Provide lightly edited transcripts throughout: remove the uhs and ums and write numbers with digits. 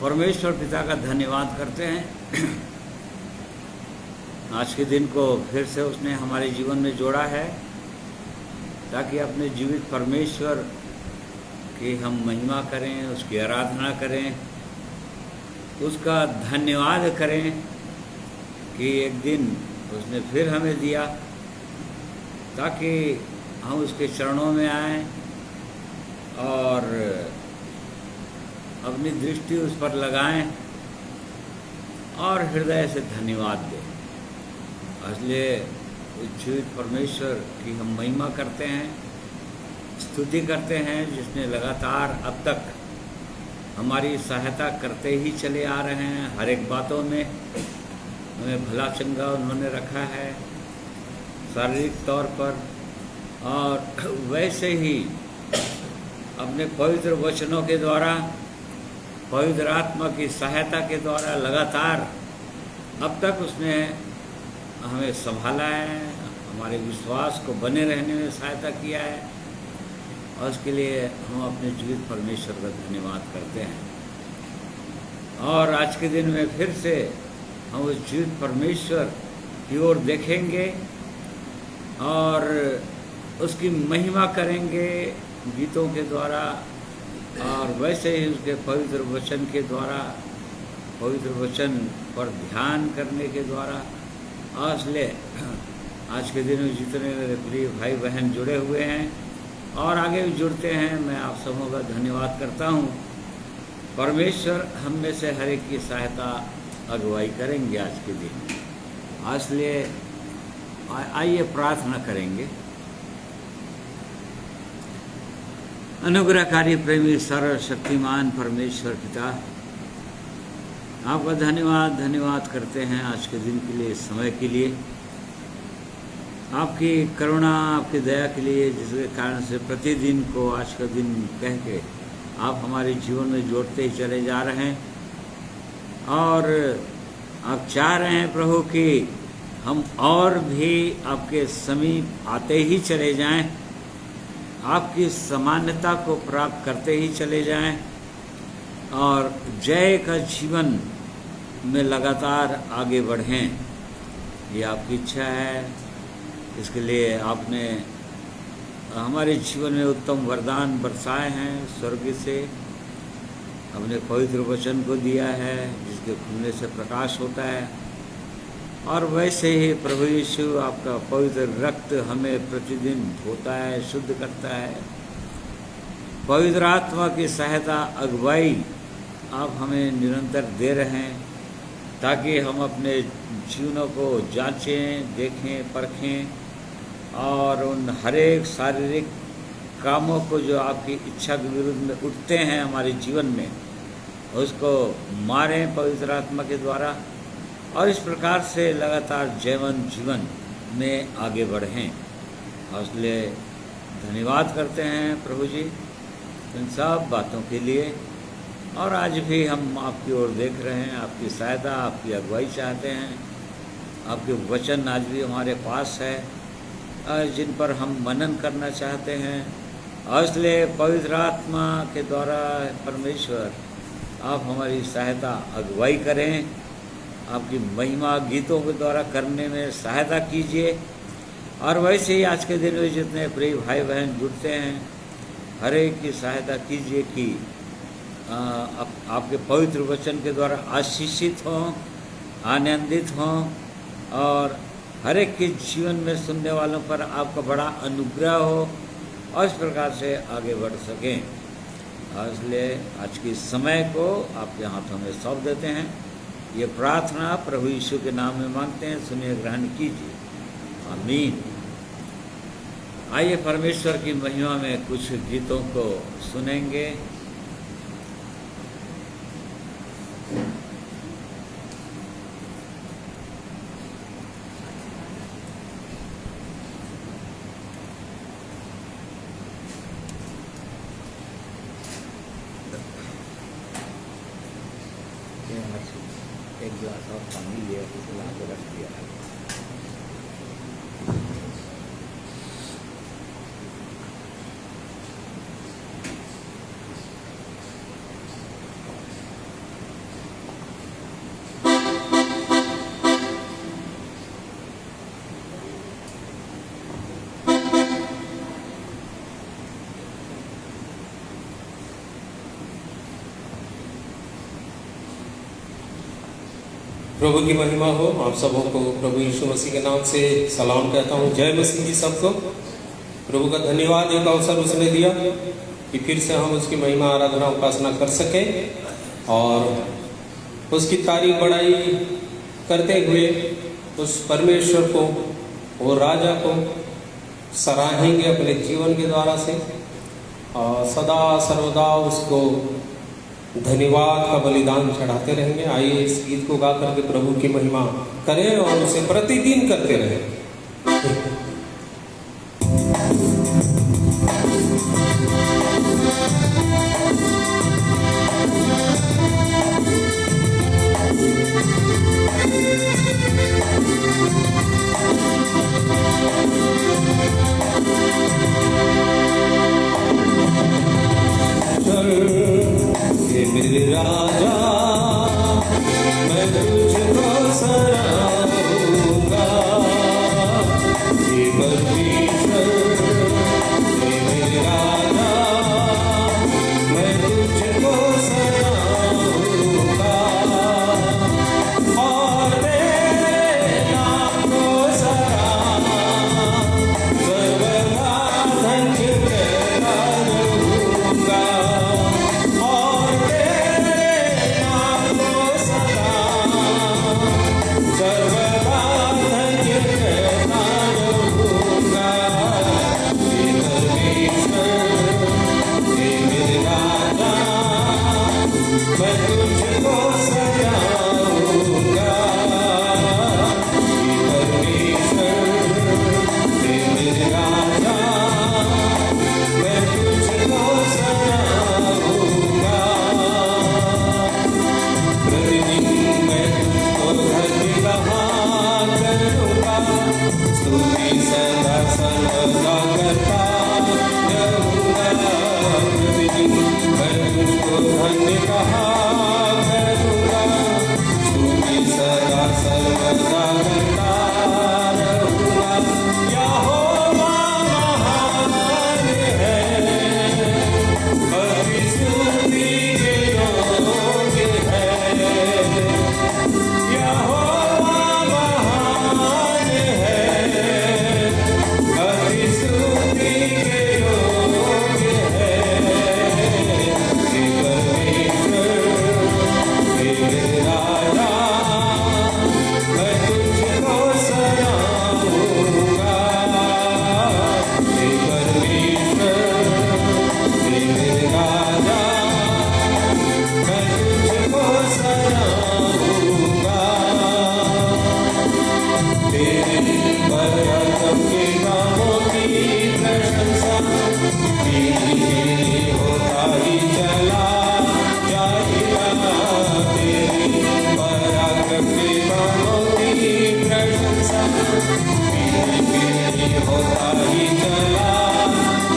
परमेश्वर पिता का धन्यवाद करते हैं। आज के दिन को फिर से उसने हमारे जीवन में जोड़ा है ताकि अपने जीवित परमेश्वर की हम महिमा करें, उसकी आराधना करें, उसका धन्यवाद करें कि एक दिन उसने फिर हमें दिया ताकि हम उसके चरणों में आएं और अपनी दृष्टि उस पर लगाएं और हृदय से धन्यवाद दें। इसलिए जीवित परमेश्वर की हम महिमा करते हैं, स्तुति करते हैं, जिसने लगातार अब तक हमारी सहायता करते ही चले आ रहे हैं। हर एक बातों में हमें भला चंगा उन्होंने रखा है, शारीरिक तौर पर, और वैसे ही अपने पवित्र वचनों के द्वारा, पवित्र आत्मा की सहायता के द्वारा लगातार अब तक उसने हमें संभाला है, हमारे विश्वास को बने रहने में सहायता किया है, और उसके लिए हम अपने जीवित परमेश्वर का धन्यवाद करते हैं। और आज के दिन में फिर से हम उस जीवित परमेश्वर की ओर देखेंगे और उसकी महिमा करेंगे गीतों के द्वारा, और वैसे ही उसके पवित्र वचन के द्वारा, पवित्र वचन पर ध्यान करने के द्वारा। और इसलिए आज के दिन में जितने मेरे प्रिय भाई बहन जुड़े हुए हैं और आगे भी जुड़ते हैं, मैं आप सबों का धन्यवाद करता हूँ। परमेश्वर हम में से हर एक की सहायता अगुवाई करेंगे आज के दिन। इसलिए आइए प्रार्थना करेंगे। अनुग्रहकारी प्रेमी सर्वशक्तिमान परमेश्वर पिता, आपका धन्यवाद करते हैं आज के दिन के लिए, इस समय के लिए, आपकी करुणा, आपकी दया के लिए, जिसके कारण से प्रतिदिन को आज का दिन कह के आप हमारे जीवन में जोड़ते ही चले जा रहे हैं। और आप चाह रहे हैं प्रभु कि हम और भी आपके समीप आते ही चले जाएं, आपकी समानता को प्राप्त करते ही चले जाएं और जय का जीवन में लगातार आगे बढ़ें। ये आपकी इच्छा है। इसके लिए आपने हमारे जीवन में उत्तम वरदान बरसाए हैं, स्वर्ग से अपने पवित्र वचन को दिया है, जिसके खुलने से प्रकाश होता है। और वैसे ही प्रभु यीशु, आपका पवित्र रक्त हमें प्रतिदिन धोता है, शुद्ध करता है। पवित्र आत्मा की सहायता, अगुवाई आप हमें निरंतर दे रहे हैं ताकि हम अपने जीवनों को जांचें, देखें, परखें और उन हरेक शारीरिक कामों को जो आपकी इच्छा के विरुद्ध में उठते हैं हमारे जीवन में, उसको मारें पवित्र आत्मा के द्वारा, और इस प्रकार से लगातार जयवंत जीवन में आगे बढ़ें। और इसलिए धन्यवाद करते हैं प्रभु जी इन सब बातों के लिए। और आज भी हम आपकी ओर देख रहे हैं, आपकी सहायता, आपकी अगुवाई चाहते हैं। आपके वचन आज भी हमारे पास है, जिन पर हम मनन करना चाहते हैं। और इसलिए पवित्र आत्मा के द्वारा परमेश्वर आप हमारी सहायता, अगुवाई करें, आपकी महिमा गीतों के द्वारा करने में सहायता कीजिए। और वैसे ही आज के दिन में जितने प्रिय भाई बहन जुड़ते हैं, हर एक की सहायता कीजिए कि आपके पवित्र वचन के द्वारा आशीषित हों, आनंदित हों, और हर एक के जीवन में सुनने वालों पर आपका बड़ा अनुग्रह हो, और इस प्रकार से आगे बढ़ सकें। और इसलिए आज के समय को आपके हाथों में सौंप देते हैं। ये प्रार्थना प्रभु यीशु के नाम में मांगते हैं, सुनिए, ग्रहण कीजिए, आमीन। आइए परमेश्वर की महिमा में कुछ गीतों को सुनेंगे। एक गिलास और पानी लिया, इसे ला के रख दिया है। प्रभु की महिमा हो। आप सबों को प्रभु यीशु मसीह के नाम से सलाम कहता हूँ। जय मसीह जी सबको। प्रभु का धन्यवाद, एक अवसर उसने दिया कि फिर से हम उसकी महिमा आराधना उपासना कर सकें और उसकी तारीफ बढ़ाई करते हुए उस परमेश्वर को, वो राजा को सराहेंगे अपने जीवन के द्वारा से और सदा सर्वदा उसको धन्यवाद का बलिदान चढ़ाते रहेंगे। आइए इस गीत को गा करके प्रभु की महिमा करें और उसे प्रतिदिन करते रहें। मेरे राजा मैं तुझको सराहूंगा, हे परमेश्वर मेरे राजा मैं तुझको सराहूंगा और तेरे नाम को सराहा सर्वदा धन्य कहता रहूंगा। मैं तुझको सजाऊंगा, परमेश्वर मेरे राजा मैं तुझको सजाऊंगा। प्रतिदिन मैं तुझको धन्य कहा करूंगा, स्तुति सदा सर्वदा करता रहूंगा। प्रतिदिन मैं तुझको धन्य कहा करूंगा, स्तुति सदा सर्वदा करता रहूंगा। यहोवा महान है, अति स्तुति के योग्य है। यहोवा महान है, अति स्तुति के योग्य है। मेरे राजा मैं तुझको सराहूंगा, हे परमेश्वर मेरे राजा मैं तुझको सराहूंगा। तेरे पराक्रम के कामों की प्रशंसा पीढ़ी होता ही चला जाएगा। तेरे पराक्रम के कामों की प्रशंसा पीढ़ी होता ही चला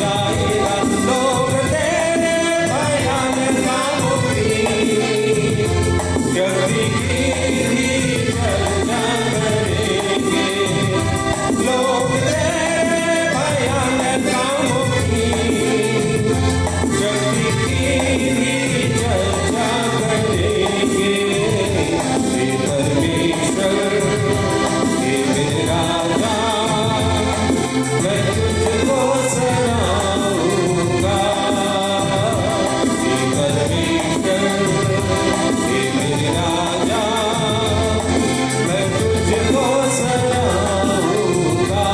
जाएगा। लोग तेरे भयानक कामों की शक्ति की चर्चा करेंगे। लोग तेरे भयानक कामों की शक्ति की चर्चा करेंगे। हे परमेश्वर हे मेरे राजा मैं तुझको सराहूंगा, हे परमेश्वर हे मेरे राजा मैं तुझको सराहूंगा।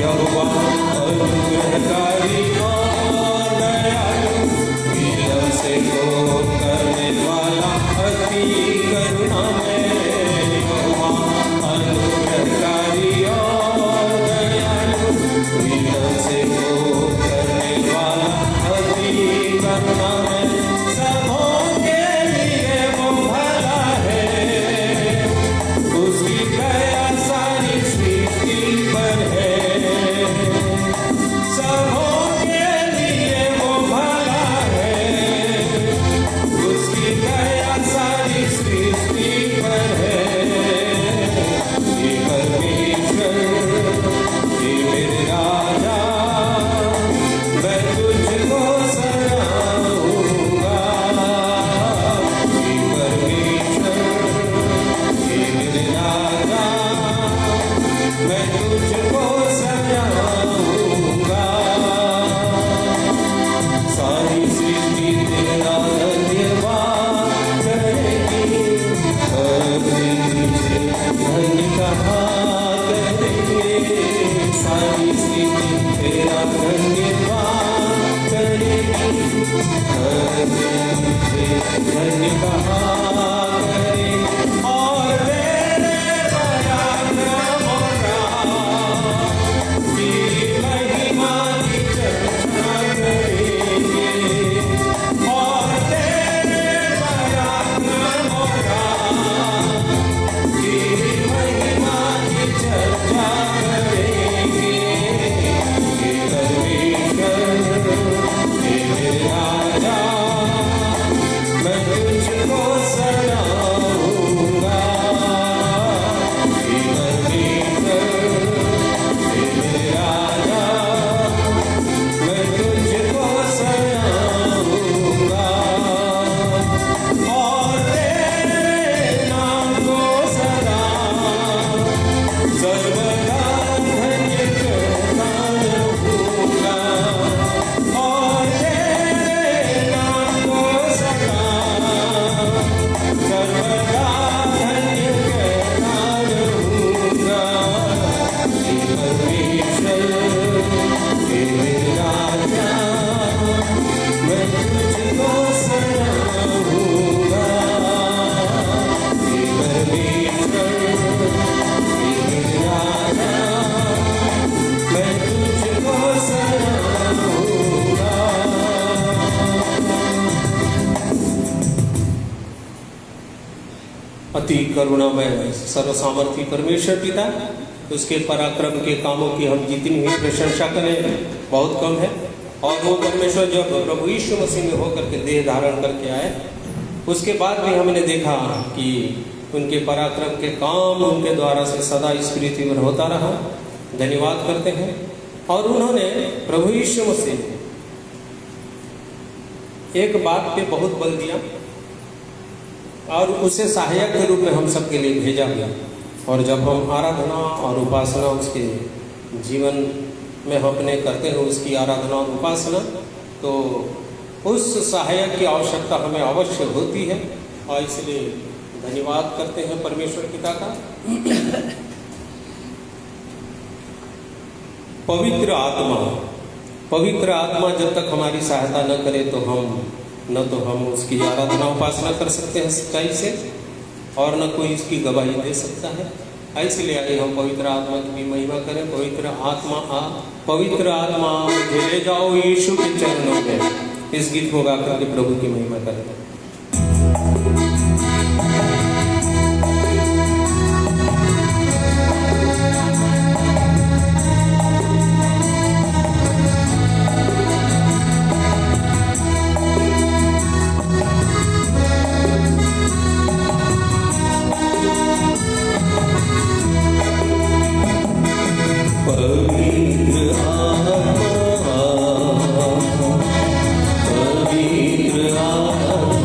यहोवा अनुग्रहकारी और दयालु, विनय से क्रोध करने वाला अति करुणामय। यहोवा अनुग्रहकारी और दयालु, विनय से क्रोध करने वाला अति करुणामय। सबों के लिए वो भला है, उसकी दया सारी सृष्टि पर है। सबों के लिए वो भला है, उसकी दया सारी तेरा धन्यवाद करेगी, हर दिन तेरा धन्य कहा करेगी, और तेरे पराक्रमों की महिमा की चर्चा करेंगे, और तेरे पराक्रमों की महिमा की चर्चा करेंगे। हे परमेश्वर, हे मेरे राजा, मैं तुझको सलाहूंगा। हे परमेश्वर, हे मेरे राजा, मैं तुझको सलाहूंगा, और तेरे नाम को सदा सर्वदा धन्य करता रहूंगा, और तेरे नाम को सदा सर्वदा धन्य करता रहूंगा। हे परमेश्वर, हे मेरे राजा, मैं तुझको सलाहूंगा। हे परमेश्वर, हे मेरे राजा, मैं तुझको सलाहूंगा। अति करुणामय सर्वसामर्थी परमेश्वर पिता, उसके पराक्रम के कामों की हम जितनी भी प्रशंसा करें बहुत कम है। और वो परमेश्वर जब प्रभु यीशु मसीह में होकर के देह धारण करके आए, उसके बाद भी हमने देखा कि उनके पराक्रम के काम उनके द्वारा से सदा इस पृथ्वी पर होता रहा। धन्यवाद करते हैं। और उन्होंने प्रभु यीशु मसीह एक बात पे बहुत बल दिया और उसे सहायक के रूप में हम सबके लिए भेजा गया। और जब हम आराधना और उपासना उसके जीवन में हम अपने करते हैं, उसकी आराधना और उपासना, तो उस सहायक की आवश्यकता हमें अवश्य होती है। और इसलिए धन्यवाद करते हैं परमेश्वर पिता का। पवित्र आत्मा जब तक हमारी सहायता न करे तो हम उसकी आराधना उपासना कर सकते हैं सच्चाई से, और न कोई इसकी गवाही दे सकता है। इसलिए आइए हम पवित्र आत्मा की भी महिमा करें। पवित्र आत्मा मुझे ले जाओ यीशु के चरणों में। इस गीत को गाकर के प्रभु की महिमा करें। पवित्र आत्मा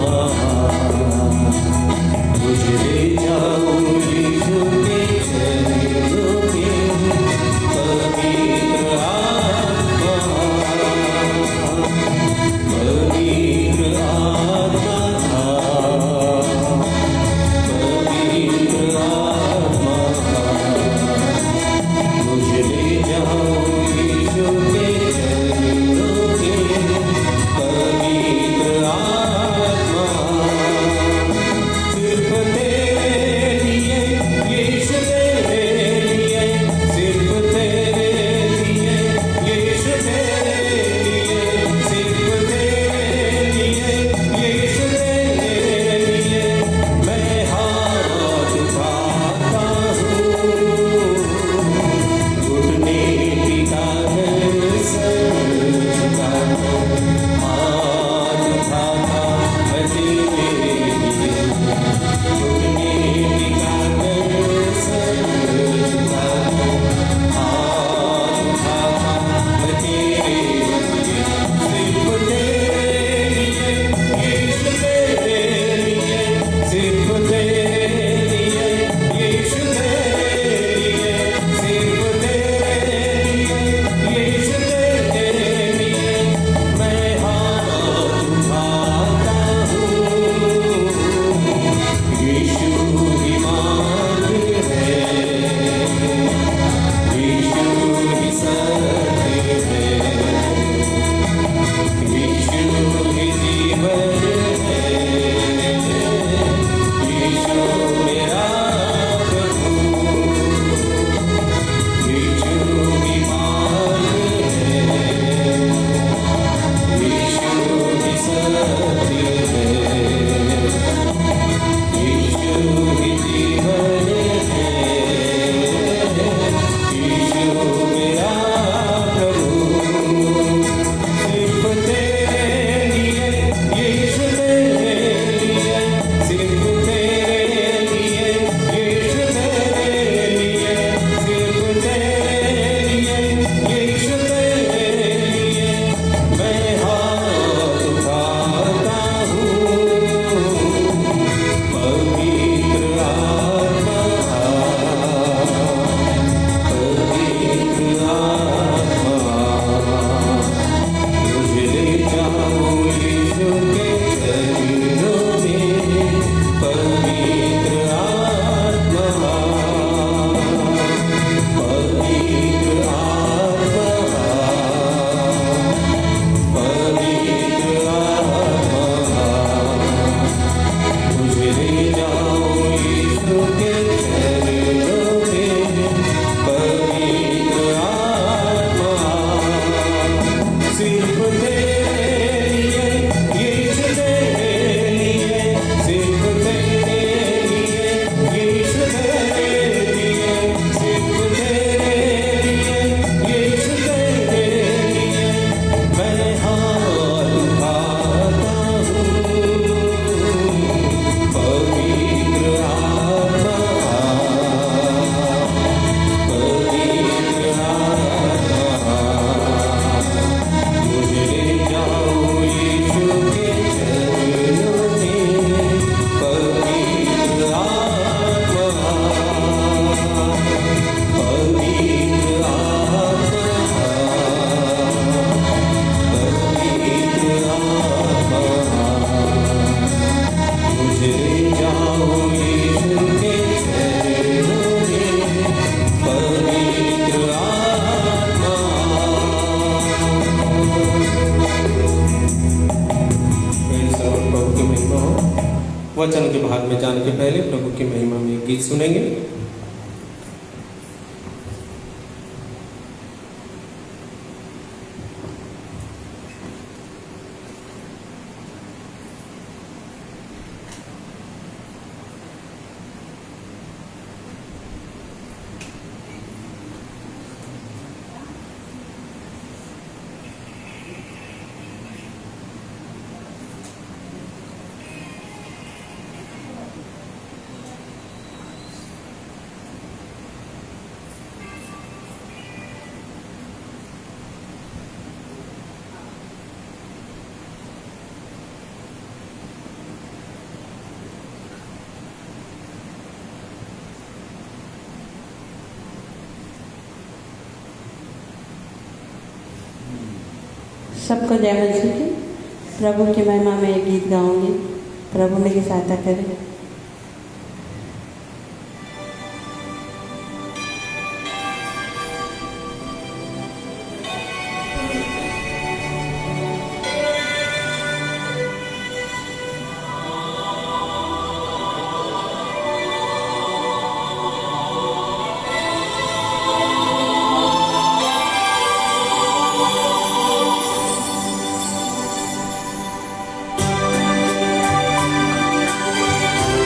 आगे जाने के पहले प्रभु की महिमा में एक गीत सुनेंगे। सबको जय मसीह की। प्रभु की महिमा में एक गीत गाऊंगी, प्रभु मेरी सहायता करे। हाँ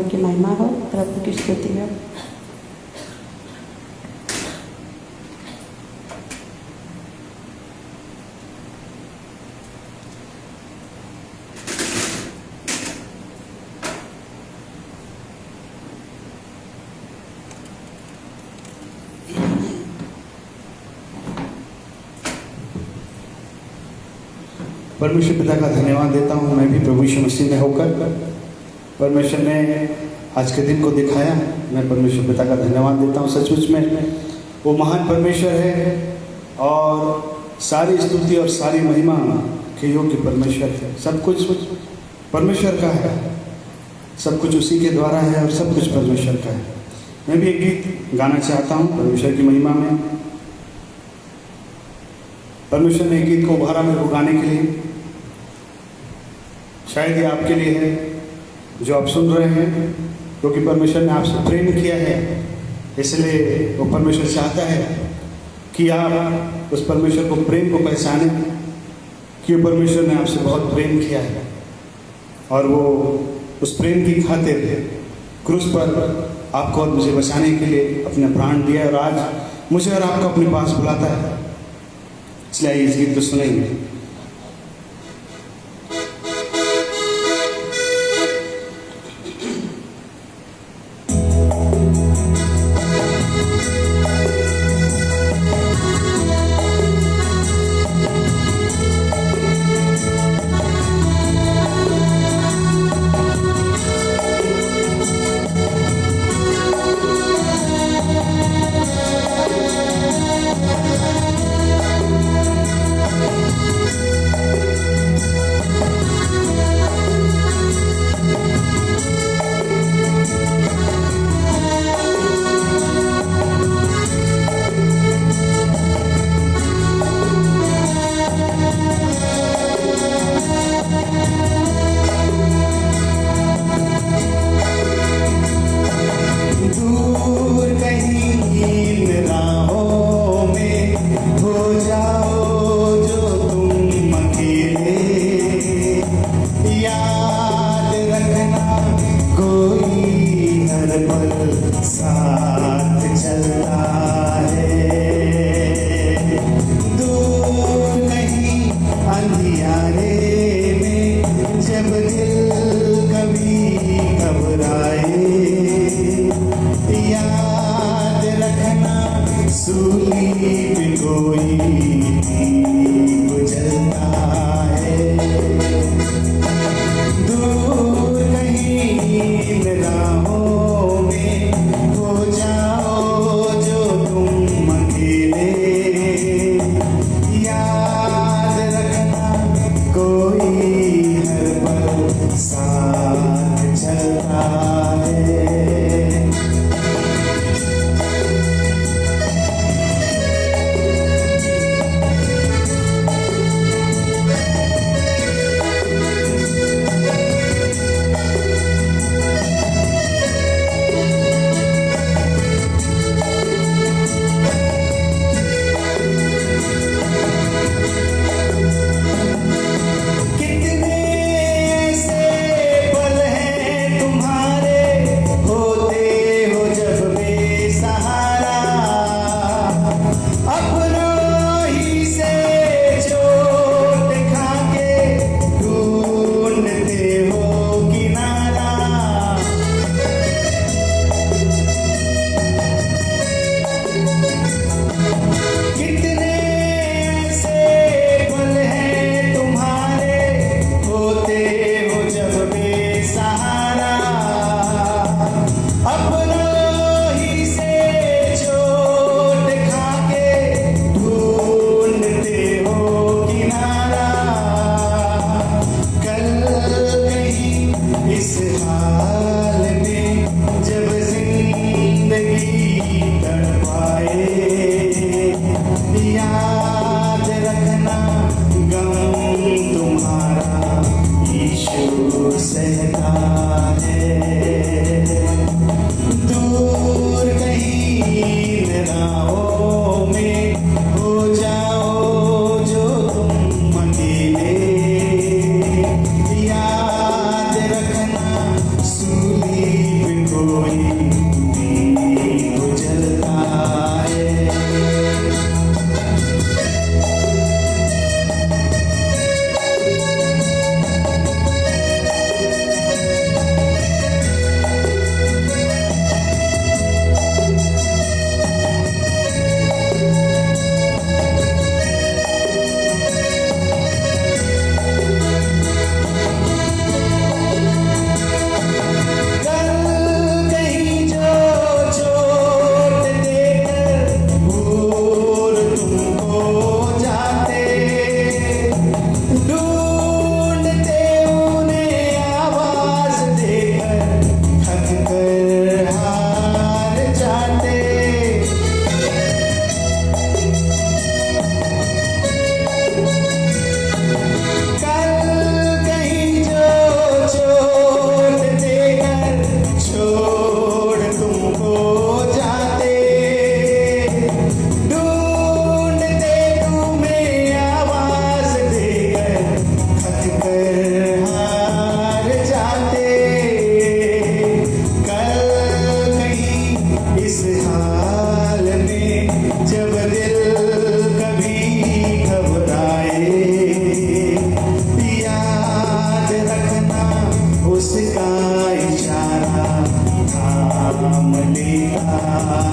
प्रभु की महिमा हो, प्रभु की स्तुति हो। परमेश्वर पिता का धन्यवाद देता हूँ मैं भी प्रभु यीशु मसीह में होकर। परमेश्वर ने आज के दिन को दिखाया, मैं परमेश्वर पिता का धन्यवाद देता हूँ। सचमुच में वो महान परमेश्वर है और सारी स्तुति और सारी महिमा के योग्य परमेश्वर है। सब कुछ परमेश्वर का है, सब कुछ उसी के द्वारा है और सब कुछ परमेश्वर का है। मैं भी एक गीत गाना चाहता हूँ परमेश्वर की महिमा में। परमेश्वर ने एक गीत को उभारा मेरे को गाने के लिए। शायद ये आपके लिए है जो आप सुन रहे हैं, क्योंकि परमेश्वर ने आपसे प्रेम किया है, इसलिए वो परमेश्वर चाहता है कि आप उस परमेश्वर को प्रेम को पहचाने कि परमेश्वर ने आपसे बहुत प्रेम किया है और वो उस प्रेम की खातिर क्रूस पर आपको और मुझे बचाने के लिए अपने प्राण दिया और आज मुझे और आपको अपने पास बुलाता है। इसलिए इस गीत को सुनेंगे।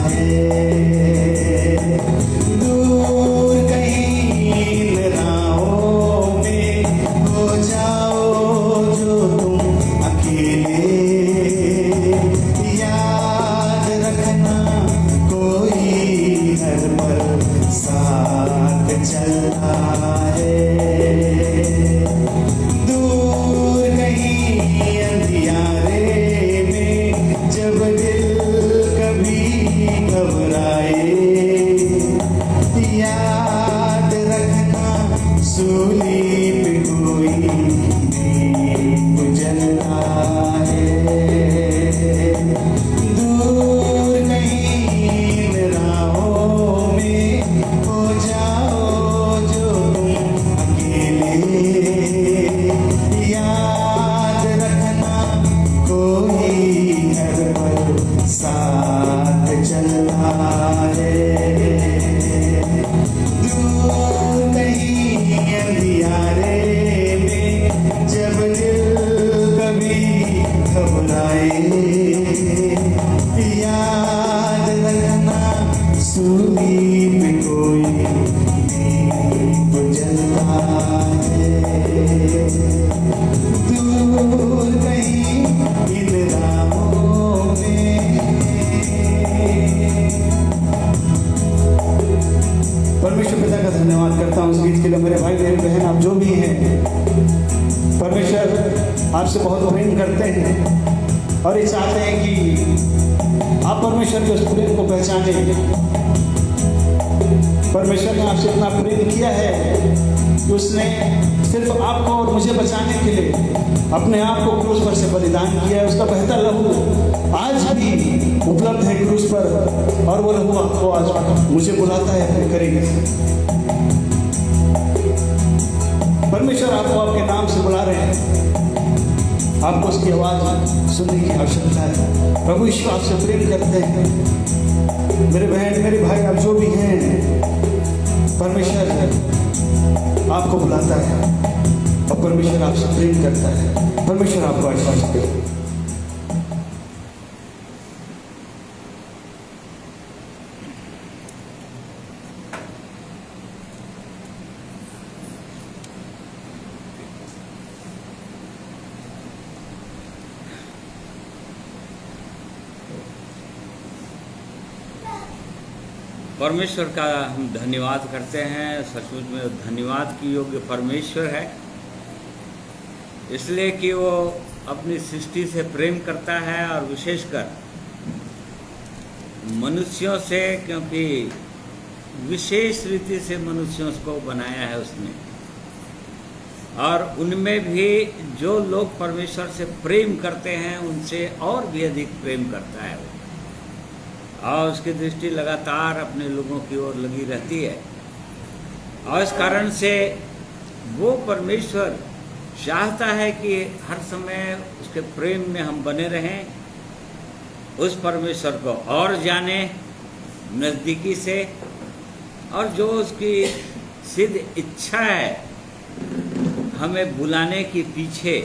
है। दूर कहीं इन राहों में हो जाओ जो तुम अकेले, याद रखना कोई हर पल साथ चलता है। दूर कहीं अंधियारे में जब दिल कभी घबराए, याद रखना सूली पे कोई दीप जलता है। दूर कहीं इन राहों में हो जाओ जो तुम अकेले, याद रखना कोई हर पल साथ चलता है। दूर कहीं अंधियारे में जब दिल कभी घबराए, याद रखना सूली पे कोई दीप जलता है। दूर कहीं इन राहों में। परमेश्वर पिता का धन्यवाद करता हूँ इस गीत के लिए। मेरे भाई मेरी बहन आप जो भी हैं, परमेश्वर आपसे बहुत प्रेम करते हैं और ये चाहते हैं कि आप परमेश्वर के उस प्रेम को पहचानें। परमेश्वर ने आपसे इतना प्रेम किया है कि उसने सिर्फ आपको और मुझे बचाने के लिए अपने आप को क्रूस पर से बलिदान किया है। उसका बहता लहू आज भी उपलब्ध है क्रूस पर, और वो लहू आपको आज मुझे बुलाता है अपने करीब। परमेश्वर आपको आपके नाम से बुला रहे हैं, आपको उसकी आवाज सुनने की आवश्यकता है। प्रभु यीशु आपसे प्रेम करते हैं। मेरे बहन मेरे भाई आप जो भी हैं, परमेश्वर आपको बुलाता है और परमेश्वर आपसे प्रेम करता है। परमेश्वर आपको आशीष दे। परमेश्वर का हम धन्यवाद करते हैं। सचमुच में धन्यवाद की योग्य परमेश्वर है, इसलिए कि वो अपनी सृष्टि से प्रेम करता है और विशेषकर मनुष्यों से, क्योंकि विशेष रीति से मनुष्यों को बनाया है उसने, और उनमें भी जो लोग परमेश्वर से प्रेम करते हैं उनसे और भी अधिक प्रेम करता है वो, और उसकी दृष्टि लगातार अपने लोगों की ओर लगी रहती है। और इस कारण से वो परमेश्वर चाहता है कि हर समय उसके प्रेम में हम बने रहें, उस परमेश्वर को और जाने नज़दीकी से, और जो उसकी सिद्ध इच्छा है हमें बुलाने के पीछे,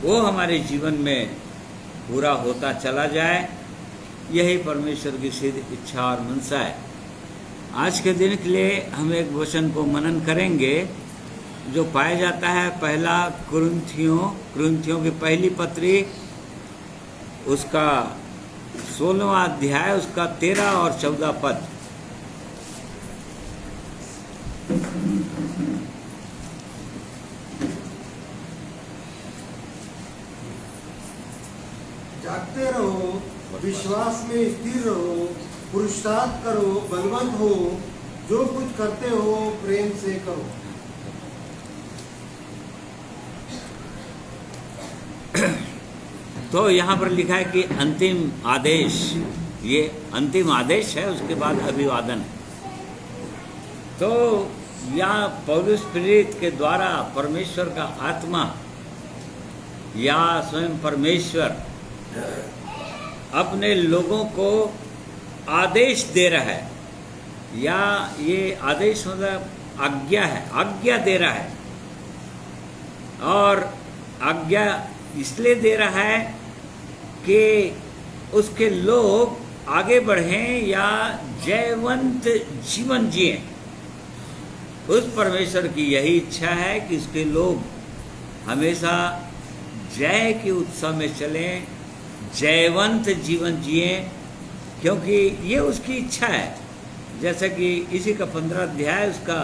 वो हमारे जीवन में पूरा होता चला जाए। यही परमेश्वर की सिद्ध इच्छा और मनसा है। आज के दिन के लिए हम एक वचन को मनन करेंगे जो पाया जाता है पहला कुरिन्थियों की पहली पत्री, उसका 16वां अध्याय, उसका 13 और 14 पद। जागते रहो, विश्वास में स्थिर रहो, पुरुषार्थ करो, बलवंत हो, जो कुछ करते हो प्रेम से करो। तो यहाँ पर लिखा है कि अंतिम आदेश, ये अंतिम आदेश है, उसके बाद अभिवादन। तो यहाँ पौलुस प्रेरित के द्वारा परमेश्वर का आत्मा या स्वयं परमेश्वर अपने लोगों को आदेश दे रहा है, या ये आदेश मतलब आज्ञा है, आज्ञा दे रहा है। और आज्ञा इसलिए दे रहा है कि उसके लोग आगे बढ़ें या जयवंत जीवन जिएं, उस परमेश्वर की यही इच्छा है कि उसके लोग हमेशा जय के उत्सव में चलें, जयवंत जीवन जिएं, क्योंकि ये उसकी इच्छा है। जैसे कि इसी का 15 अध्याय उसका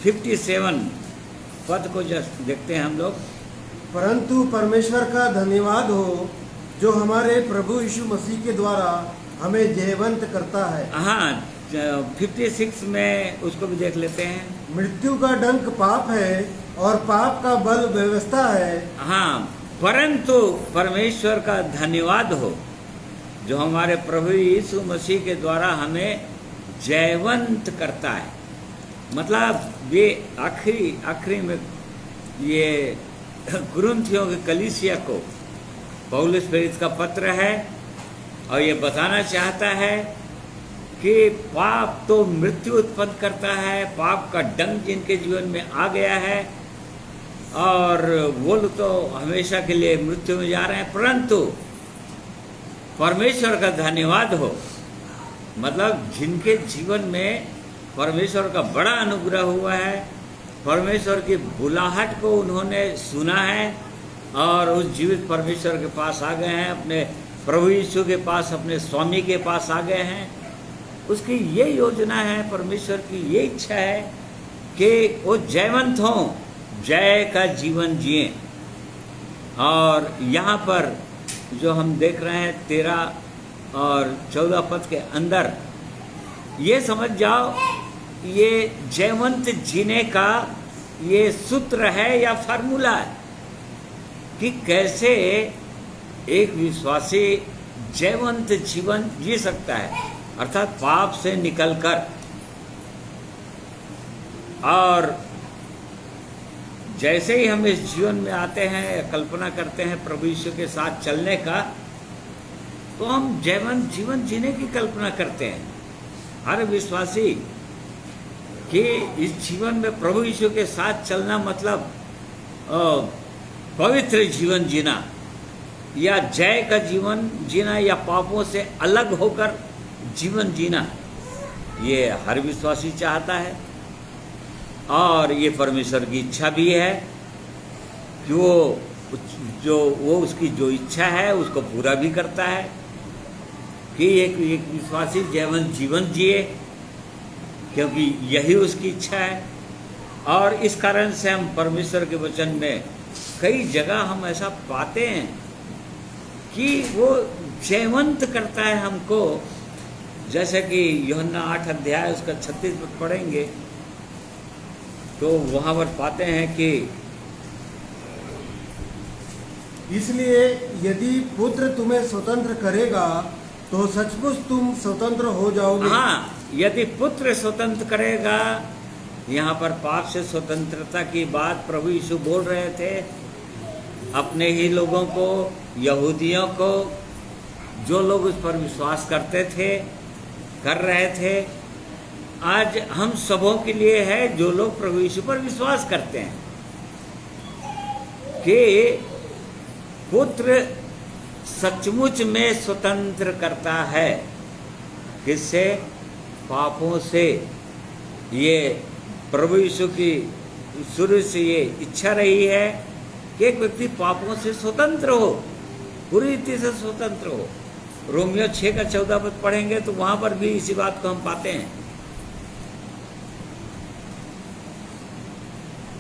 57 पद को जस्ट देखते हैं हम लोग। परंतु परमेश्वर का धन्यवाद हो जो हमारे प्रभु यीशु मसीह के द्वारा हमें जयवंत करता है। हाँ, 56 में उसको भी देख लेते हैं। मृत्यु का डंक पाप है और पाप का बल व्यवस्था है। हाँ, परंतु परमेश्वर का धन्यवाद हो जो हमारे प्रभु यीशु मसीह के द्वारा हमें जयवंत करता है। मतलब ये आखिरी में ये कुरिन्थियों की कलीसिया को पौलुस प्रेरित का पत्र है और ये बताना चाहता है कि पाप तो मृत्यु उत्पन्न करता है, पाप का डंक जिनके जीवन में आ गया है और वो लोग तो हमेशा के लिए मृत्यु में जा रहे हैं, परंतु परमेश्वर का धन्यवाद हो, मतलब जिनके जीवन में परमेश्वर का बड़ा अनुग्रह हुआ है, परमेश्वर की बुलाहट को उन्होंने सुना है और उस जीवित परमेश्वर के पास आ गए हैं, अपने प्रभु यीशु के पास, अपने स्वामी के पास आ गए हैं। उसकी ये योजना है, परमेश्वर की ये इच्छा है कि वो जयवंत हों, जय का जीवन जिएं। और यहाँ पर जो हम देख रहे हैं 13 और 14 पद के अंदर, ये समझ जाओ ये जयवंत जीने का ये सूत्र है या फार्मूला है कि कैसे एक विश्वासी जयवंत जीवन जी सकता है, अर्थात पाप से निकलकर। और जैसे ही हम इस जीवन में आते हैं, कल्पना करते हैं प्रभु यीशु के साथ चलने का, तो हम जयवंत जीवन जीने की कल्पना करते हैं। हर विश्वासी कि इस जीवन में प्रभु यीशु के साथ चलना मतलब पवित्र जीवन जीना या जय का जीवन जीना या पापों से अलग होकर जीवन जीना, ये हर विश्वासी चाहता है। और ये परमेश्वर की इच्छा भी है कि वो उसकी जो इच्छा है उसको पूरा भी करता है कि एक विश्वासी जयवंत जीवन जिए, क्योंकि यही उसकी इच्छा है। और इस कारण से हम परमेश्वर के वचन में कई जगह हम ऐसा पाते हैं कि वो जयवंत करता है हमको। जैसे कि यूहन्ना 8 अध्याय उसका 36 पद पढ़ेंगे तो वहाँ पर पाते हैं कि इसलिए यदि पुत्र तुम्हें स्वतंत्र करेगा तो सचमुच तुम स्वतंत्र हो जाओगे। हाँ, यदि पुत्र स्वतंत्र करेगा, यहाँ पर पाप से स्वतंत्रता की बात प्रभु यीशु बोल रहे थे अपने ही लोगों को, यहूदियों को, जो लोग उस पर विश्वास करते थे, कर रहे थे। आज हम सबों के लिए है जो लोग प्रभु यीशु पर विश्वास करते हैं कि पुत्र सचमुच में स्वतंत्र करता है। किससे? पापों से। ये प्रभु यीशु की शुरू से ये इच्छा रही है कि एक व्यक्ति पापों से स्वतंत्र हो, पूरी रीति से स्वतंत्र हो। रोमियो 6 का 14 पद पढ़ेंगे तो वहां पर भी इसी बात को हम पाते हैं।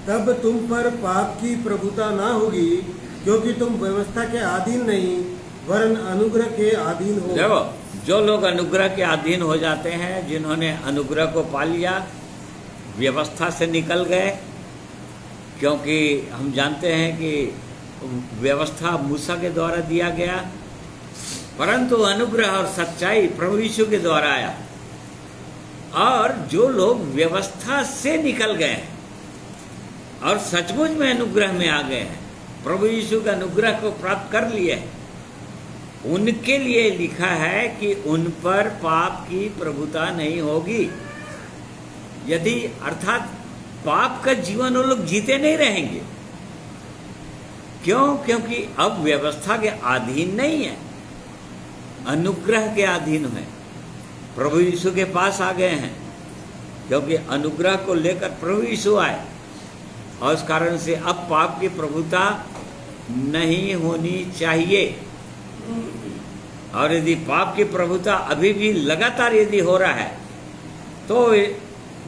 तब तुम पर पाप की प्रभुता ना होगी, क्योंकि तुम व्यवस्था के अधीन नहीं वरन अनुग्रह के अधीन हो। देखो, जो लोग अनुग्रह के अधीन हो जाते हैं, जिन्होंने अनुग्रह को पा लिया, व्यवस्था से निकल गए, क्योंकि हम जानते हैं कि व्यवस्था मूसा के द्वारा दिया गया, परंतु अनुग्रह और सच्चाई प्रभु यीशु के द्वारा आया। और जो लोग व्यवस्था से निकल गए हैं और सचमुच में अनुग्रह में आ गए हैं, प्रभु यीशु का अनुग्रह को प्राप्त कर लिए, उनके लिए लिखा है कि उन पर पाप की प्रभुता नहीं होगी। यदि अर्थात पाप का जीवन वो लोग जीते नहीं रहेंगे। क्यों? क्योंकि अब व्यवस्था के अधीन नहीं है, अनुग्रह के अधीन है। प्रभु यीशु के पास आ गए हैं, क्योंकि अनुग्रह को लेकर प्रभु यीशु आए, और उस कारण से अब पाप की प्रभुता नहीं होनी चाहिए। और यदि पाप की प्रभुता अभी भी लगातार यदि हो रहा है, तो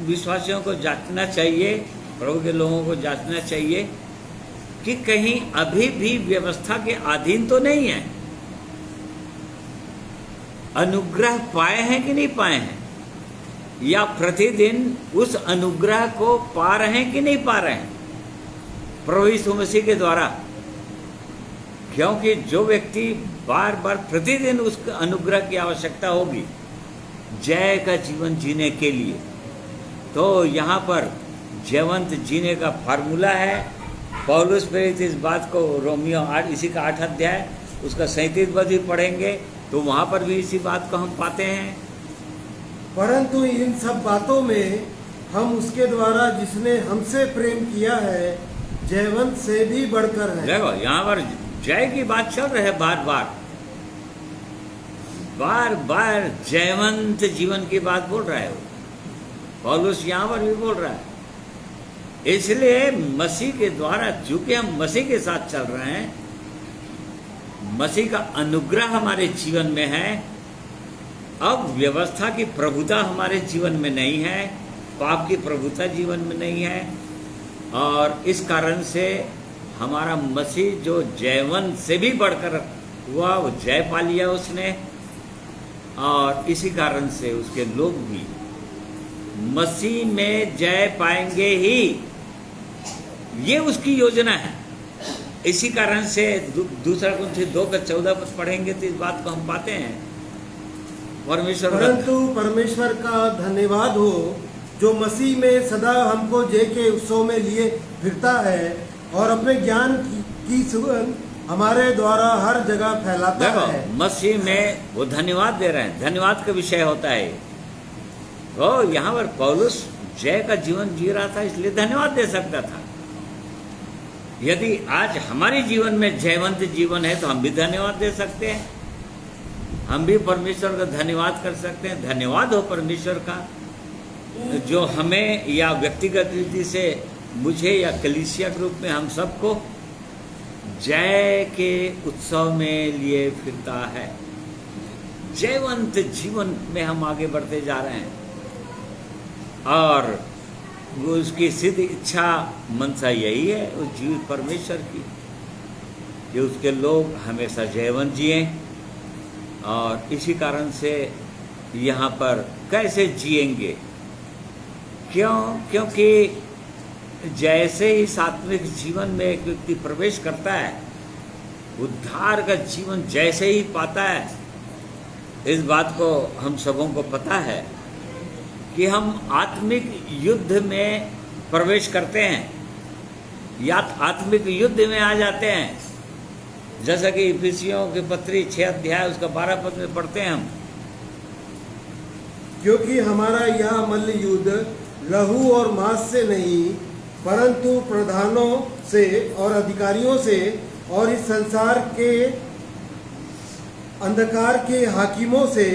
विश्वासियों को जांचना चाहिए, प्रभु के लोगों को जांचना चाहिए कि कहीं अभी भी व्यवस्था के अधीन तो नहीं है, अनुग्रह पाए हैं कि नहीं पाए हैं, या प्रतिदिन उस अनुग्रह को पा रहे हैं कि नहीं पा रहे हैं प्रभु यीशु मसीह के द्वारा। क्योंकि जो व्यक्ति बार बार प्रतिदिन उस अनुग्रह की आवश्यकता होगी जय का जीवन जीने के लिए, तो यहाँ पर जयवंत जीने का फार्मूला है। पौलुस प्रेरित इस बात को रोमियो 8 इसी का 8 अध्याय उसका 37 पद भी पढ़ेंगे तो वहाँ पर भी इसी बात को हम पाते हैं। परंतु इन सब बातों में हम उसके द्वारा जिसने हमसे प्रेम किया है जयवंत से भी बढ़कर है। देखो यहाँ पर जय की बात चल रही है, बार बार जयवंत जीवन की बात बोल रहा है पौलुस, यहाँ पर भी बोल रहा है। इसलिए मसीह के द्वारा, चूंकि हम मसीह के साथ चल रहे हैं, मसीह का अनुग्रह हमारे जीवन में है, अब व्यवस्था की प्रभुता हमारे जीवन में नहीं है, पाप की प्रभुता जीवन में नहीं है, और इस कारण से हमारा मसीह जो जयवंत से भी बढ़कर हुआ, वो जय पा लिया उसने, और इसी कारण से उसके लोग भी मसीह में जय पाएंगे ही, ये उसकी योजना है। इसी कारण से दूसरा कुछ 2:14 पढ़ेंगे तो इस बात को हम पाते हैं। परंतु परमेश्वर का धन्यवाद हो जो मसीह में सदा हमको जय के उत्सव में लिए फिरता है और अपने ज्ञान की सुगंध हमारे द्वारा हर जगह फैलाता है। मसीह में वो धन्यवाद दे रहे हैं, धन्यवाद का विषय होता है। तो यहाँ पर पौलुस जय का जीवन जी रहा था, इसलिए धन्यवाद दे सकता था। यदि आज हमारे जीवन में जयवंत जीवन है तो हम भी धन्यवाद दे सकते हैं, हम भी परमेश्वर का धन्यवाद कर सकते हैं। धन्यवाद हो परमेश्वर का जो हमें या व्यक्तिगत रीति से मुझे या कलीसिया के रूप में हम सबको जय के उत्सव में लिए फिरता है। जयवंत जीवन में हम आगे बढ़ते जा रहे हैं, और वो उसकी सिद्ध इच्छा मनसा यही है उस जीवित परमेश्वर की कि उसके लोग हमेशा जयवंत जिए। और इसी कारण से यहाँ पर कैसे जिएंगे? क्यों? क्योंकि जैसे ही सात्विक जीवन में एक व्यक्ति प्रवेश करता है, उद्धार का जीवन जैसे ही पाता है, इस बात को हम सबों को पता है कि हम आत्मिक युद्ध में प्रवेश करते हैं या आत्मिक युद्ध में आ जाते हैं। जैसा कि इफिसियों की पत्री 6 अध्याय उसका 12 पद में पढ़ते हैं हम, क्योंकि हमारा यह मल्ल युद्ध लहू और मांस से नहीं परंतु प्रधानों से और अधिकारियों से और इस संसार के अंधकार के हाकिमों से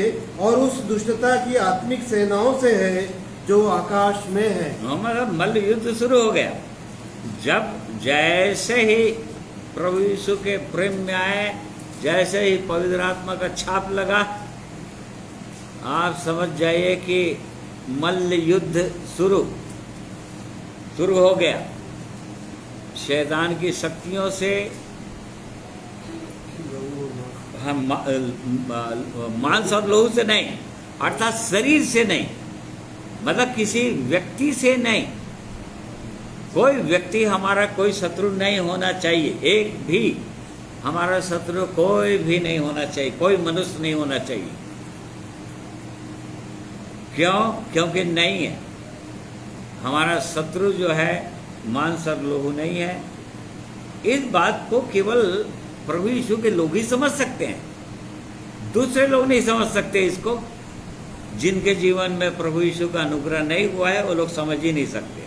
और उस दुष्टता की आत्मिक सेनाओं से है जो आकाश में है। हमारा मल्ल युद्ध शुरू हो गया जब जैसे ही प्रभु यीशु के प्रेम में आए, जैसे ही पवित्र आत्मा का छाप लगा, आप समझ जाइए कि मल्ल युद्ध शुरू हो गया। शैतान की शक्तियों से, हम मांस और लहू से नहीं, अर्थात शरीर से नहीं, मतलब किसी व्यक्ति से नहीं। कोई व्यक्ति हमारा कोई शत्रु नहीं होना चाहिए, एक भी हमारा शत्रु कोई भी नहीं होना चाहिए, कोई मनुष्य नहीं होना चाहिए। क्यों? क्योंकि नहीं है। हमारा शत्रु जो है मांस और लहू नहीं है। इस बात को केवल प्रभु यीशु के लोग ही समझ सकते हैं, दूसरे लोग नहीं समझ सकते इसको। जिनके जीवन में प्रभु यीशु का अनुग्रह नहीं हुआ है वो लोग समझ ही नहीं सकते।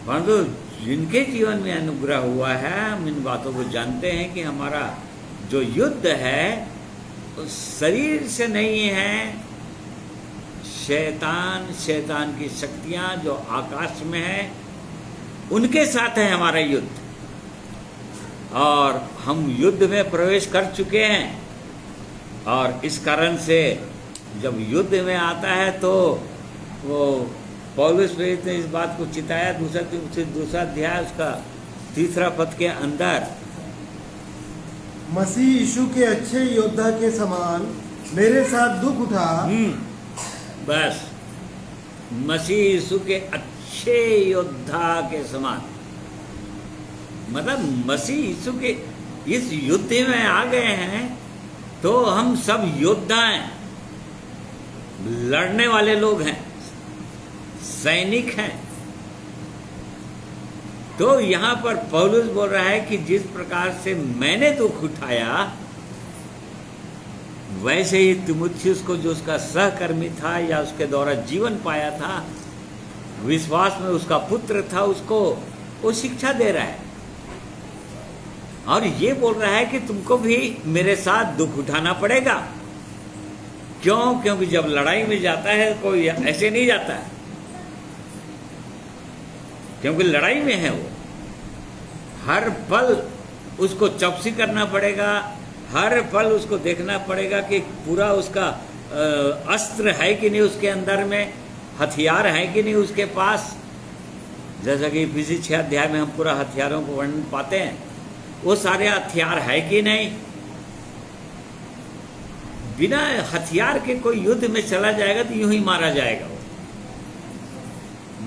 परंतु जिनके जीवन में अनुग्रह हुआ है, हम इन बातों को जानते हैं कि हमारा जो युद्ध है वो शरीर से नहीं है, शैतान की शक्तियां जो आकाश में है उनके साथ है हमारा युद्ध। और हम युद्ध में प्रवेश कर चुके हैं, और इस कारण से जब युद्ध में आता है तो वो पौलुस प्रेरित ने इस बात को चिताया, दूसरा अध्याय उसका 3 पद के अंदर, मसीह यीशु के अच्छे योद्धा के समान मेरे साथ दुख उठा। बस मसीह यीशु के अच्छे योद्धा के समान, मतलब मसीह यीशु के इस युद्ध में आ गए हैं तो हम सब योद्धा हैं, लड़ने वाले लोग हैं, सैनिक हैं। तो यहां पर पौलुस बोल रहा है कि जिस प्रकार से मैंने दुख उठाया, वैसे ही तीमुथियुस को, जो उसका सहकर्मी था या उसके द्वारा जीवन पाया था, विश्वास में उसका पुत्र था, उसको वो शिक्षा दे रहा है और ये बोल रहा है कि तुमको भी मेरे साथ दुख उठाना पड़ेगा। क्यों? क्योंकि जब लड़ाई में जाता है कोई ऐसे नहीं जाता है, क्योंकि लड़ाई में है वो, हर पल उसको चौकसी करना पड़ेगा, हर पल उसको देखना पड़ेगा कि पूरा उसका अस्त्र है कि नहीं, उसके अंदर में हथियार है कि नहीं उसके पास। जैसा कि इफिसी 6 अध्याय में हम पूरा हथियारों को वर्णन पाते हैं, वो सारे हथियार है कि नहीं। बिना हथियार के कोई युद्ध में चला जाएगा तो यूं ही मारा जाएगा, वो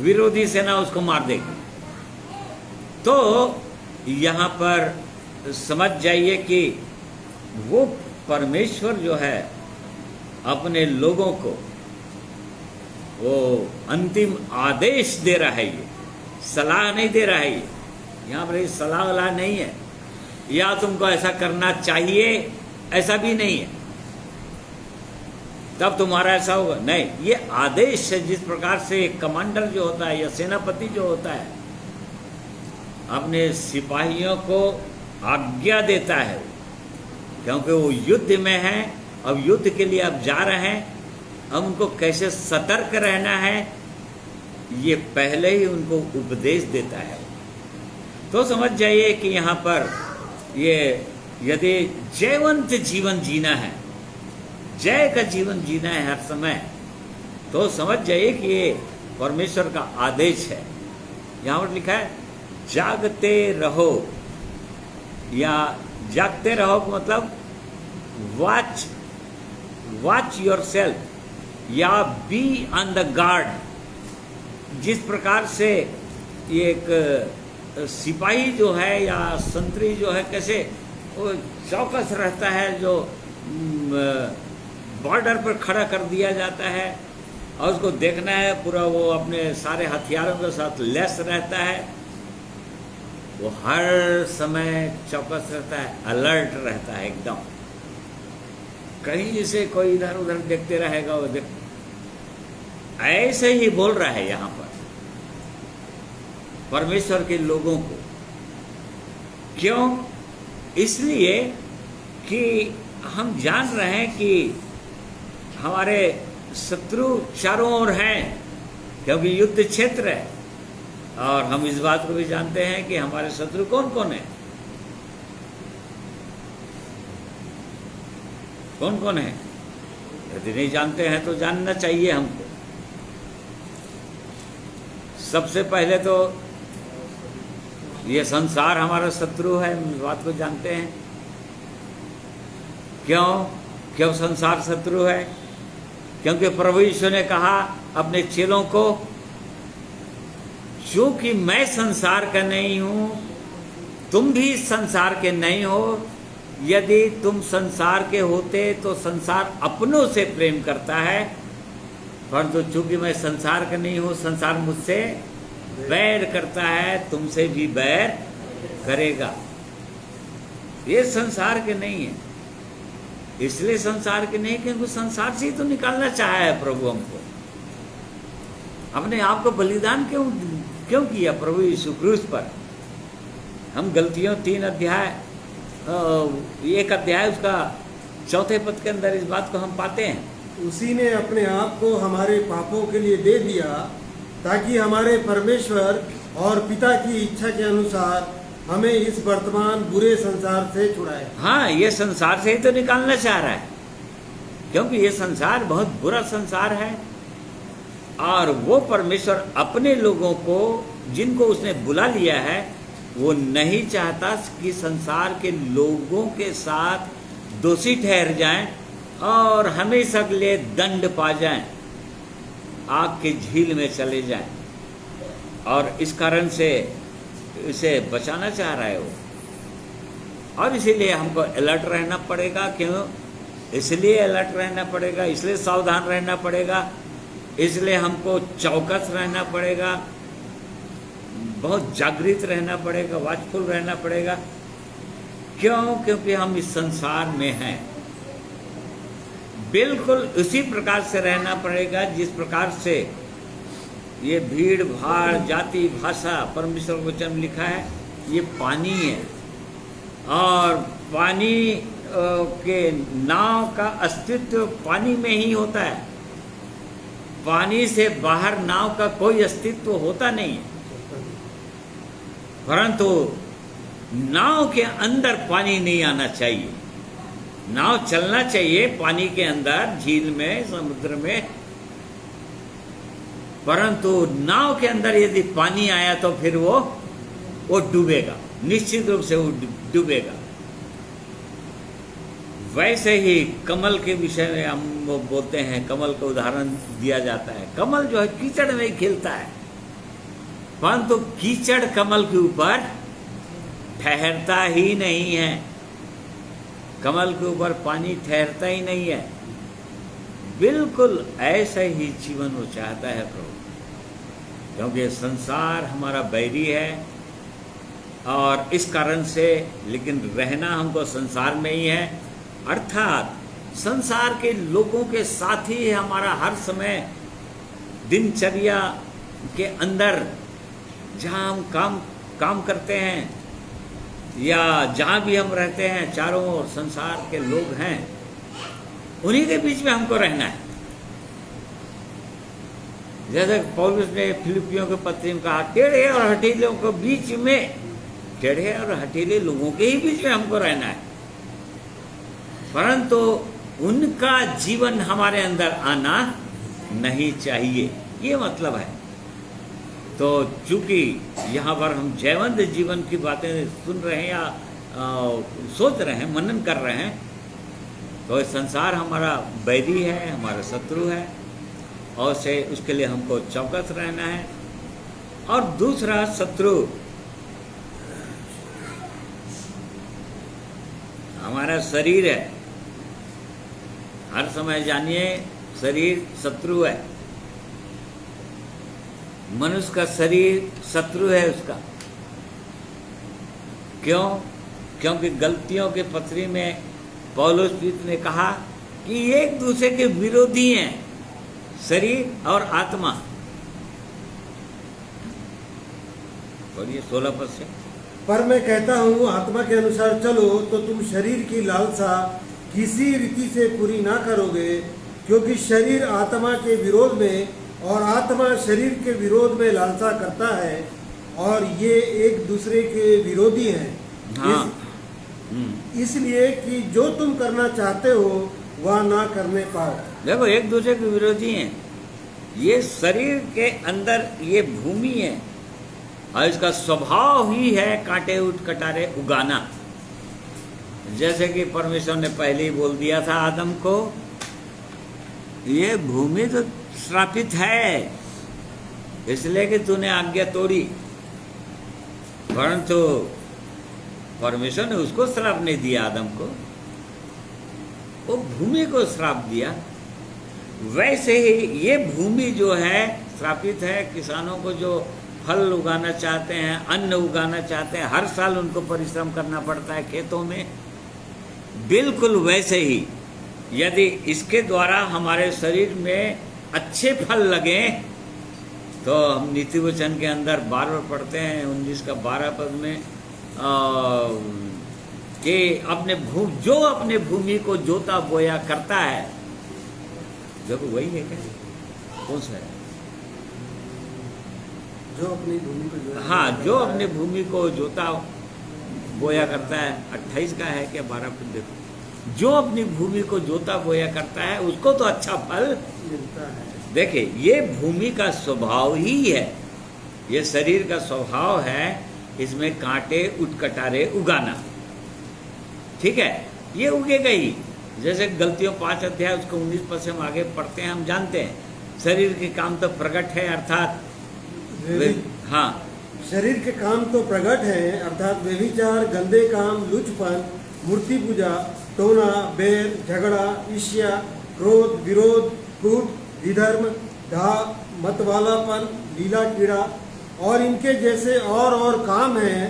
विरोधी सेना उसको मार देगी। तो यहाँ पर समझ जाइए कि वो परमेश्वर जो है अपने लोगों को वो अंतिम आदेश दे रहा है, ये सलाह नहीं दे रहा है। ये यहाँ पर सलाह वलाह नहीं है, या तुमको ऐसा करना चाहिए, ऐसा भी नहीं है, तब तुम्हारा ऐसा होगा, नहीं। ये आदेश है। जिस प्रकार से एक कमांडर जो होता है या सेनापति जो होता है अपने सिपाहियों को आज्ञा देता है, क्योंकि वो युद्ध में है, अब युद्ध के लिए अब जा रहे हैं, अब उनको कैसे सतर्क रहना है ये पहले ही उनको उपदेश देता है। तो समझ जाइए कि यहाँ पर ये यदि जयवंत जीवन जीना है, जय का जीवन जीना है हर समय, तो समझ जाइए कि ये परमेश्वर का आदेश है। यहाँ पर लिखा है जागते रहो, या जागते रहो का मतलब वॉच योरसेल्फ, या बी ऑन द गार्ड। जिस प्रकार से ये एक सिपाही जो है या संतरी जो है, कैसे वो चौकस रहता है, जो बॉर्डर पर खड़ा कर दिया जाता है और उसको देखना है, पूरा वो अपने सारे हथियारों के साथ लैस रहता है, वो हर समय चौकस रहता है, अलर्ट रहता है एकदम। कहीं से कोई इधर उधर देखते रहेगा, वो देख, ऐसे ही बोल रहा है यहाँ पर परमेश्वर के लोगों को। क्यों? इसलिए कि हम जान रहे हैं कि हमारे शत्रु चारों ओर हैं, क्योंकि युद्ध क्षेत्र है, और हम इस बात को भी जानते हैं कि हमारे शत्रु कौन कौन है, कौन कौन है। यदि नहीं जानते हैं तो जानना चाहिए हमको। सबसे पहले तो ये संसार हमारा शत्रु है, हम इस बात को जानते हैं। क्यों संसार शत्रु है? क्योंकि प्रभु यीशु ने कहा अपने चेलों को, क्योंकि मैं संसार का नहीं हूं, तुम भी संसार के नहीं हो। यदि तुम संसार के होते तो संसार अपनों से प्रेम करता है, परंतु चूंकि मैं संसार का नहीं हूं, संसार मुझसे बैर करता है, तुमसे भी बैर करेगा। ये संसार के नहीं है। इसलिए संसार के नहीं क्योंकि संसार से ही तो निकालना चाहा है प्रभु हमको। अपने आप को बलिदान क्यों क्यों किया प्रभु यीशु क्रूस पर। हम गलतियों 3 अध्याय 1 अध्याय उसका 4 पद के अंदर इस बात को हम पाते हैं। उसी ने अपने आप को हमारे पापों के लिए दे दिया ताकि हमारे परमेश्वर और पिता की इच्छा के अनुसार हमें इस वर्तमान बुरे संसार से छुड़ाए। हाँ, ये संसार से ही तो निकालना चाह रहा है, क्योंकि ये संसार बहुत बुरा संसार है और वो परमेश्वर अपने लोगों को जिनको उसने बुला लिया है वो नहीं चाहता कि संसार के लोगों के साथ दोषी ठहर जाएं और हमेशा के लिए दंड पा जाएं, आग के झील में चले जाएं। और इस कारण से इसे बचाना चाह रहा है वो, और इसीलिए हमको अलर्ट रहना पड़ेगा। क्यों? इसलिए अलर्ट रहना पड़ेगा, इसलिए सावधान रहना पड़ेगा, इसलिए हमको चौकस रहना पड़ेगा, बहुत जागृत रहना पड़ेगा, वाचफुल रहना पड़ेगा। क्यों? क्योंकि हम इस संसार में हैं। बिल्कुल उसी प्रकार से रहना पड़ेगा जिस प्रकार से ये भीड़ भाड़ जाति भाषा परमेश्वर को वचन लिखा है, ये पानी है और पानी के नाव का अस्तित्व पानी में ही होता है। पानी से बाहर नाव का कोई अस्तित्व होता नहीं है, परंतु नाव के अंदर पानी नहीं आना चाहिए। नाव चलना चाहिए पानी के अंदर, झील में, समुद्र में, परंतु नाव के अंदर यदि पानी आया तो फिर वो डूबेगा, निश्चित रूप से वो डूबेगा। वैसे ही कमल के विषय में हम बोलते हैं, कमल का उदाहरण दिया जाता है। कमल जो है कीचड़ में ही खिलता है, परंतु कीचड़ कमल के ऊपर ठहरता ही नहीं है। कमल के ऊपर पानी ठहरता ही नहीं है। बिल्कुल ऐसा ही जीवन वो चाहता है प्रभु, क्योंकि संसार हमारा बैरी है और इस कारण से, लेकिन रहना हमको संसार में ही है, अर्थात संसार के लोगों के साथ ही हमारा हर समय दिनचर्या के अंदर जहाँ हम काम करते हैं या जहाँ भी हम रहते हैं, चारों ओर संसार के लोग हैं, उन्हीं के बीच में हमको रहना है। जैसे पौलुस ने फिलिपियों के पत्र में कहा, टेढ़े और हठीलों के बीच में, टेढ़े और हठीले लोगों के ही बीच में हमको रहना है, परंतु उनका जीवन हमारे अंदर आना नहीं चाहिए, ये मतलब है। तो चूंकि यहाँ पर हम जयवंत जीवन की बातें सुन रहे हैं या सोच रहे हैं, मनन कर रहे हैं, तो संसार हमारा बैरी है, हमारा शत्रु है, और से उसके लिए हमको चौकस रहना है। और दूसरा शत्रु हमारा शरीर है। हर समय जानिए शरीर शत्रु है, मनुष्य का शरीर शत्रु है उसका। क्यों? क्योंकि गलतियों के पत्री में पौलुस ने कहा कि एक दूसरे के विरोधी हैं, शरीर और आत्मा। पढ़िए 16 पद से। पर मैं कहता हूँ, आत्मा के अनुसार चलो तो तुम शरीर की लालसा किसी रीति से पूरी ना करोगे, क्योंकि शरीर आत्मा के विरोध में और आत्मा शरीर के विरोध में लालसा करता है, और ये एक दूसरे के विरोधी हैं। हाँ। इसलिए कि जो तुम करना चाहते हो वह ना करने पाओ। देखो, एक दूसरे के विरोधी हैं। ये शरीर के अंदर ये भूमि है और इसका स्वभाव ही है कांटे उठ कटारे उगाना। जैसे कि परमेश्वर ने पहले ही बोल दिया था आदम को, ये भूमि तो श्रापित है इसलिए कि तूने आज्ञा तोड़ी, परंतु परमेश्वर ने उसको श्राप नहीं दिया, आदम को, वो भूमि को श्राप दिया। वैसे ही ये भूमि जो है श्रापित है। किसानों को जो फल उगाना चाहते हैं, अन्न उगाना चाहते हैं, हर साल उनको परिश्रम करना पड़ता है खेतों में। बिल्कुल वैसे ही यदि इसके द्वारा हमारे शरीर में अच्छे फल लगें तो हम नीति वचन के अंदर बार बार पढ़ते हैं 19 का 12 पद में कि जो अपने भूमि को जोता बोया करता है, देखो वही है क्या, कौन सा है? जो अपनी भूमि को हाँ, जो अपने भूमि को जोता बोया करता है। 28 का है क्या 12 पद देखो, जो अपनी भूमि को जोता बोया करता है उसको तो अच्छा फल मिलता है। देखिए, ये भूमि का स्वभाव ही है, ये शरीर का स्वभाव है, इसमें कांटे उटकटारे उगाना, ठीक है, ये उगेगा ही। जैसे गलतियों 5 अध्याय उसको 19 पद से हम आगे पढ़ते हैं, हम जानते हैं शरीर के काम तो प्रकट है, अर्थात हाँ, शरीर के काम तो प्रकट है, अर्थात व्यभिचार, गंदे काम, लुचपन, मूर्ति पूजा, टोना, बैर, झगड़ा, ईर्ष्या, क्रोध, विरोध, कूट, विधर्म, ढा, मतवालापन, लीला कीड़ा और इनके जैसे और काम हैं।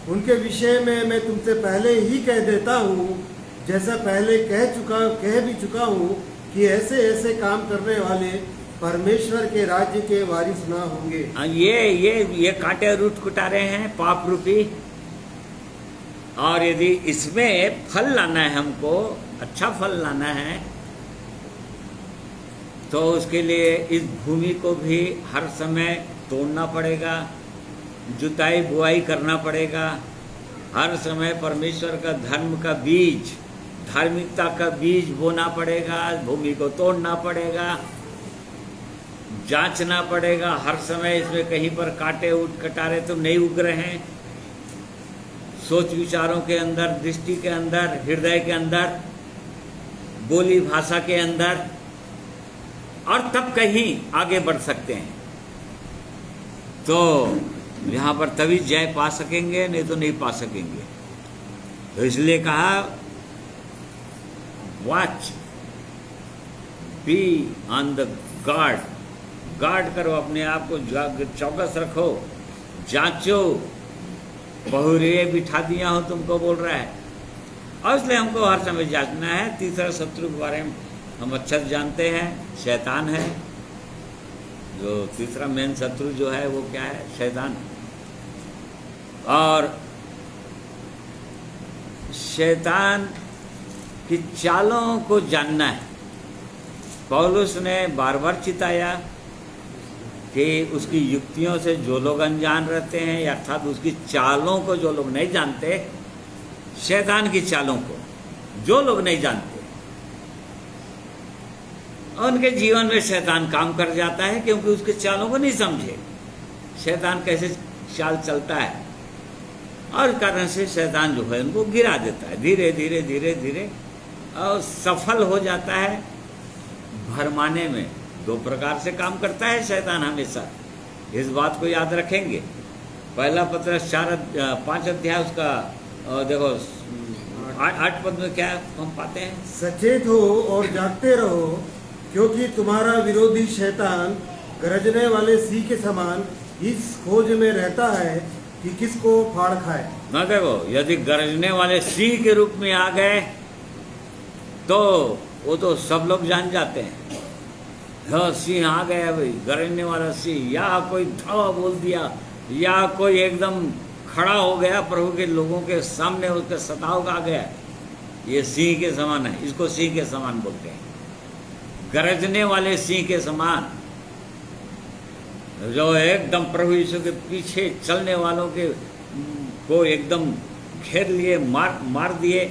उनके विषय में मैं तुमसे पहले ही कह देता हूँ, जैसा पहले कह भी चुका हूँ कि ऐसे ऐसे काम करने वाले परमेश्वर के राज्य के वारिस ना होंगे। ये कांटे और उटकुटारे हैं पाप रूपी, और यदि इसमें फल लाना है, हमको अच्छा फल लाना है, तो उसके लिए इस भूमि को भी हर समय तोड़ना पड़ेगा, जुताई बुआई करना पड़ेगा, हर समय परमेश्वर का धर्म का बीज, धार्मिकता का बीज बोना पड़ेगा, भूमि को तोड़ना पड़ेगा, जांचना पड़ेगा हर समय, इसमें कहीं पर कांटे उटकटारे तो नहीं उग रहे हैं, सोच विचारों के अंदर, दृष्टि के अंदर, हृदय के अंदर, बोली भाषा के अंदर, और तब कहीं आगे बढ़ सकते हैं। तो यहाँ पर तभी जय पा सकेंगे, नहीं तो नहीं पा सकेंगे। तो इसलिए कहा watch, be on the guard करो, अपने आप को चौकस रखो, जांचो, बहुरे बिठा दिया हो तुमको बोल रहा है, और इसलिए हमको हर समय जांचना है। तीसरा शत्रु के बारे में हम अच्छा जानते हैं, शैतान है। जो तीसरा मेन शत्रु जो है वो क्या है? शैतान। और शैतान की चालों को जानना है। पौलुस ने बार बार चिताया कि उसकी युक्तियों से जो लोग अनजान रहते हैं, अर्थात उसकी चालों को जो लोग नहीं जानते, शैतान की चालों को जो लोग नहीं जानते, उनके जीवन में शैतान काम कर जाता है, क्योंकि उसके चालों को नहीं समझे शैतान कैसे चाल चलता है, और इस कारण से शैतान जो है उनको गिरा देता है धीरे धीरे धीरे धीरे, और सफल हो जाता है भरमाने में। दो प्रकार से काम करता है शैतान हमेशा, इस बात को याद रखेंगे। पहला पत्रस 5 अध्याय उसका देखो 8 पद में क्या हम पाते हैं? सचेत हो और जागते रहो, क्योंकि तुम्हारा विरोधी शैतान गरजने वाले सिंह के समान इस खोज में रहता है कि किसको फाड़ खाए। ना देखो, यदि गरजने वाले सिंह के रूप में आ गए तो वो तो सब लोग जान जाते हैं, हाँ सिंह आ गया भाई, गरजने वाला सिंह, या कोई धावा बोल दिया, या कोई एकदम खड़ा हो गया प्रभु के लोगों के सामने, उसके सताव आ गया, ये सिंह के समान है, इसको सिंह के समान बोलते हैं, गरजने वाले सिंह के समान, जो एकदम प्रभु यीशु के पीछे चलने वालों के को एकदम घेर लिए, मार दिए,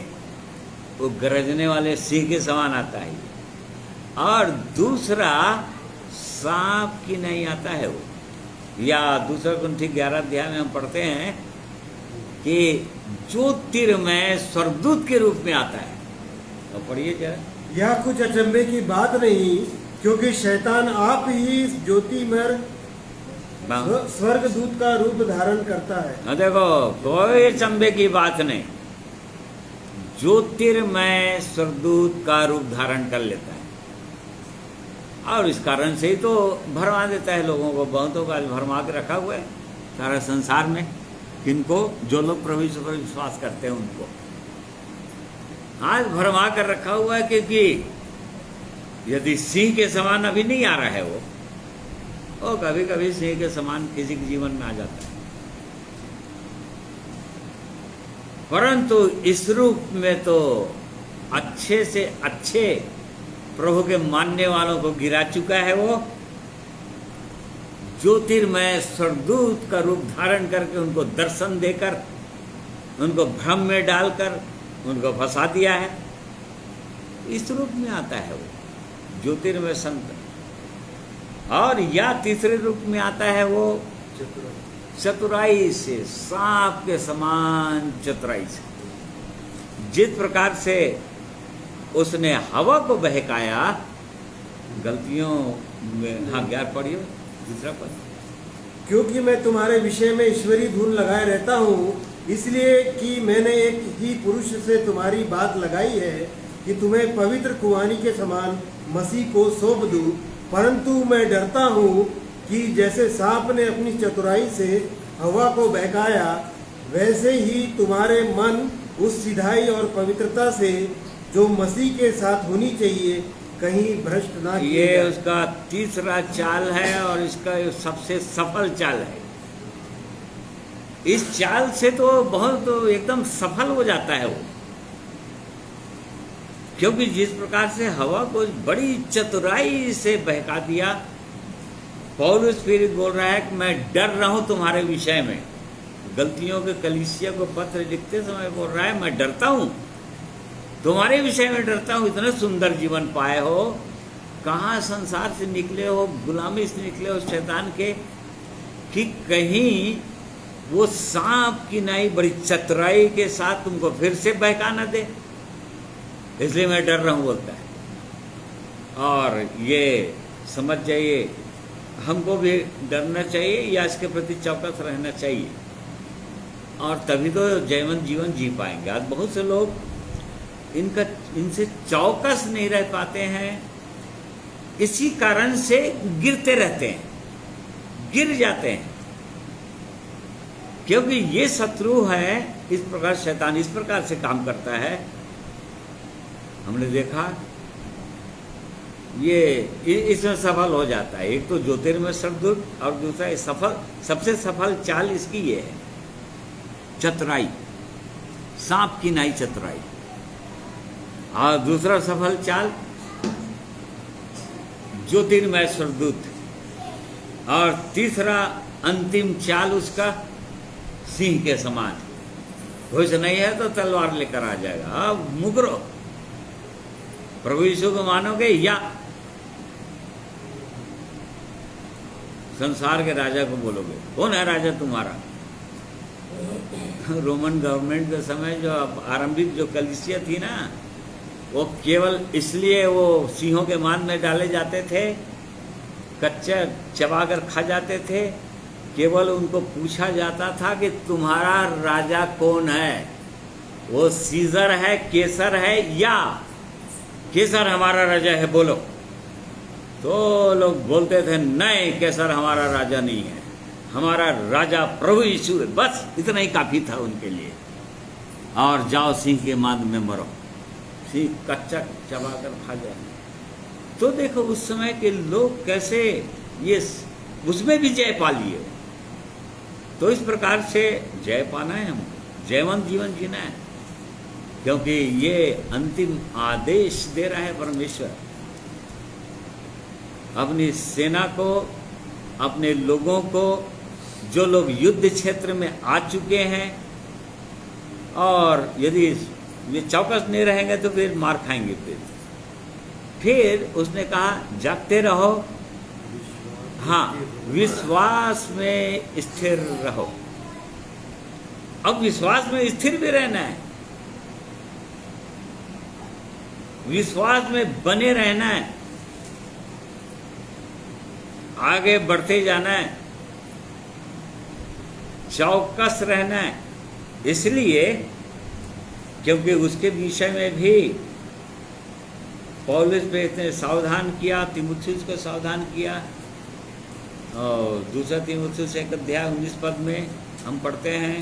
वो गरजने वाले सिंह के समान आता है। और दूसरा सांप की नहीं आता है वो, या दूसरा कुंठी 11 अध्याय में हम पढ़ते हैं कि ज्योतिर्मय स्वर्गदूत के रूप में आता है। तो पढ़िए जरा। यह कुछ अचंभे की बात नहीं, क्योंकि शैतान आप ही ज्योतिर्मय स्वर्गदूत का रूप धारण करता है। देखो, कोई अचंभे की बात नहीं, ज्योतिर्मय स्वर्गदूत का रूप धारण कर लेता है, और इस कारण से ही तो भरमा देता है लोगों को। बहुतों का भरमा के रखा हुआ है सारा संसार में, किनको? जो लोग प्रभु यीशु पर विश्वास करते हैं उनको आज भरमा कर रखा हुआ है। क्योंकि यदि सिंह के समान अभी नहीं आ रहा है वो, वो कभी कभी सिंह के समान किसी के जीवन में आ जाता है, परंतु इस रूप में तो अच्छे से अच्छे प्रभु के मानने वालों को गिरा चुका है। वो ज्योतिर्मय स्वर्गदूत का रूप धारण करके उनको दर्शन देकर, उनको भ्रम में डालकर उनको फंसा दिया है। इस रूप में आता है वो ज्योतिर्मय संत। और या तीसरे रूप में आता है वो चतुराई से, सांप के समान चतुराई से। जिस प्रकार से उसने हवा को बहकाया, गलतियों में, हाँ 11 पढ़ियो दूसरा पद। क्योंकि मैं तुम्हारे विषय में ईश्वरी धूल लगाए रहता हूँ, इसलिए कि मैंने एक ही पुरुष से तुम्हारी बात लगाई है कि तुम्हें पवित्र कुंवारी के समान मसीह को सौंप दूं। परंतु मैं डरता हूँ कि जैसे सांप ने अपनी चतुराई से हवा को बहकाया, वैसे ही तुम्हारे मन उस सिधाई और पवित्रता से जो मसीह के साथ होनी चाहिए कहीं भ्रष्ट ना किए ये जाए। उसका तीसरा चाल है और इसका सबसे सफल चाल है। इस चाल से तो बहुत एकदम सफल हो जाता है वो, क्योंकि जिस प्रकार से हवा को बड़ी चतुराई से बहका दिया। पौलुस फिर बोल रहा है कि मैं डर रहा हूं तुम्हारे विषय में। गलतियों के कलीसिया को पत्र लिखते समय बोल रहा है मैं डरता हूं, तुम्हारे विषय में डरता हूं। इतने सुंदर जीवन पाए हो, कहाँ संसार से निकले हो, गुलामी से निकले हो शैतान के, कि कहीं वो सांप की नाई बड़ी चतुराई के साथ तुमको फिर से बहका न दे, इसलिए मैं डर रहा हूं बोलता है। और ये समझ जाइए, हमको भी डरना चाहिए या इसके प्रति चौकस रहना चाहिए, और तभी तो जयवंत जीवन जी पाएंगे। आज बहुत से लोग इनसे चौकस नहीं रह पाते हैं, इसी कारण से गिरते रहते हैं, गिर जाते हैं, क्योंकि ये शत्रु है। इस प्रकार शैतान इस प्रकार से काम करता है। हमने देखा ये इसमें सफल हो जाता है। एक तो ज्योतिर्मय स्वर्गदूत और दूसरा सबसे सफल चाल इसकी ये है, चतुराई, सांप की नाई चतुराई। और दूसरा सफल चाल ज्योतिर्मय स्वर्गदूत, और तीसरा अंतिम चाल उसका सिंह के समान। कुछ नहीं है तो तलवार लेकर आ जाएगा। अब मुकरो, प्रभु यीशु को मानोगे या संसार के राजा को बोलोगे। कौन है राजा तुम्हारा? रोमन गवर्नमेंट के समय जो आरंभिक जो कलीसिया थी ना, वो केवल इसलिए वो सिंहों के मान में डाले जाते थे, कच्चे चबाकर खा जाते थे। केवल उनको पूछा जाता था कि तुम्हारा राजा कौन है, वो सीजर है, केसर है, या केसर हमारा राजा है बोलो। तो लोग बोलते थे नहीं, केसर हमारा राजा नहीं है, हमारा राजा प्रभु यीशु है। बस इतना ही काफी था उनके लिए। और जाओ सिंह के मान में मरो, सिंह कच्चा चबाकर खा जाए। तो देखो उस समय के लोग कैसे ये उसमें भी जय पा लिए। तो इस प्रकार से जय पाना है, हमको जयवंत जीवन जीना है, क्योंकि ये अंतिम आदेश दे रहा है परमेश्वर अपनी सेना को, अपने लोगों को, जो लोग युद्ध क्षेत्र में आ चुके हैं। और यदि ये चौकस नहीं रहेंगे तो फिर मार खाएंगे। फिर उसने कहा जागते रहो, हाँ विश्वास में स्थिर रहो। अब विश्वास में स्थिर भी रहना है, विश्वास में बने रहना है, आगे बढ़ते जाना है, चौकस रहना है। इसलिए क्योंकि उसके विषय में भी पौलुस पे इतने सावधान किया, तीमुथियुस को सावधान किया। और दूसरा तीमुथियुस 1:19 में हम पढ़ते हैं,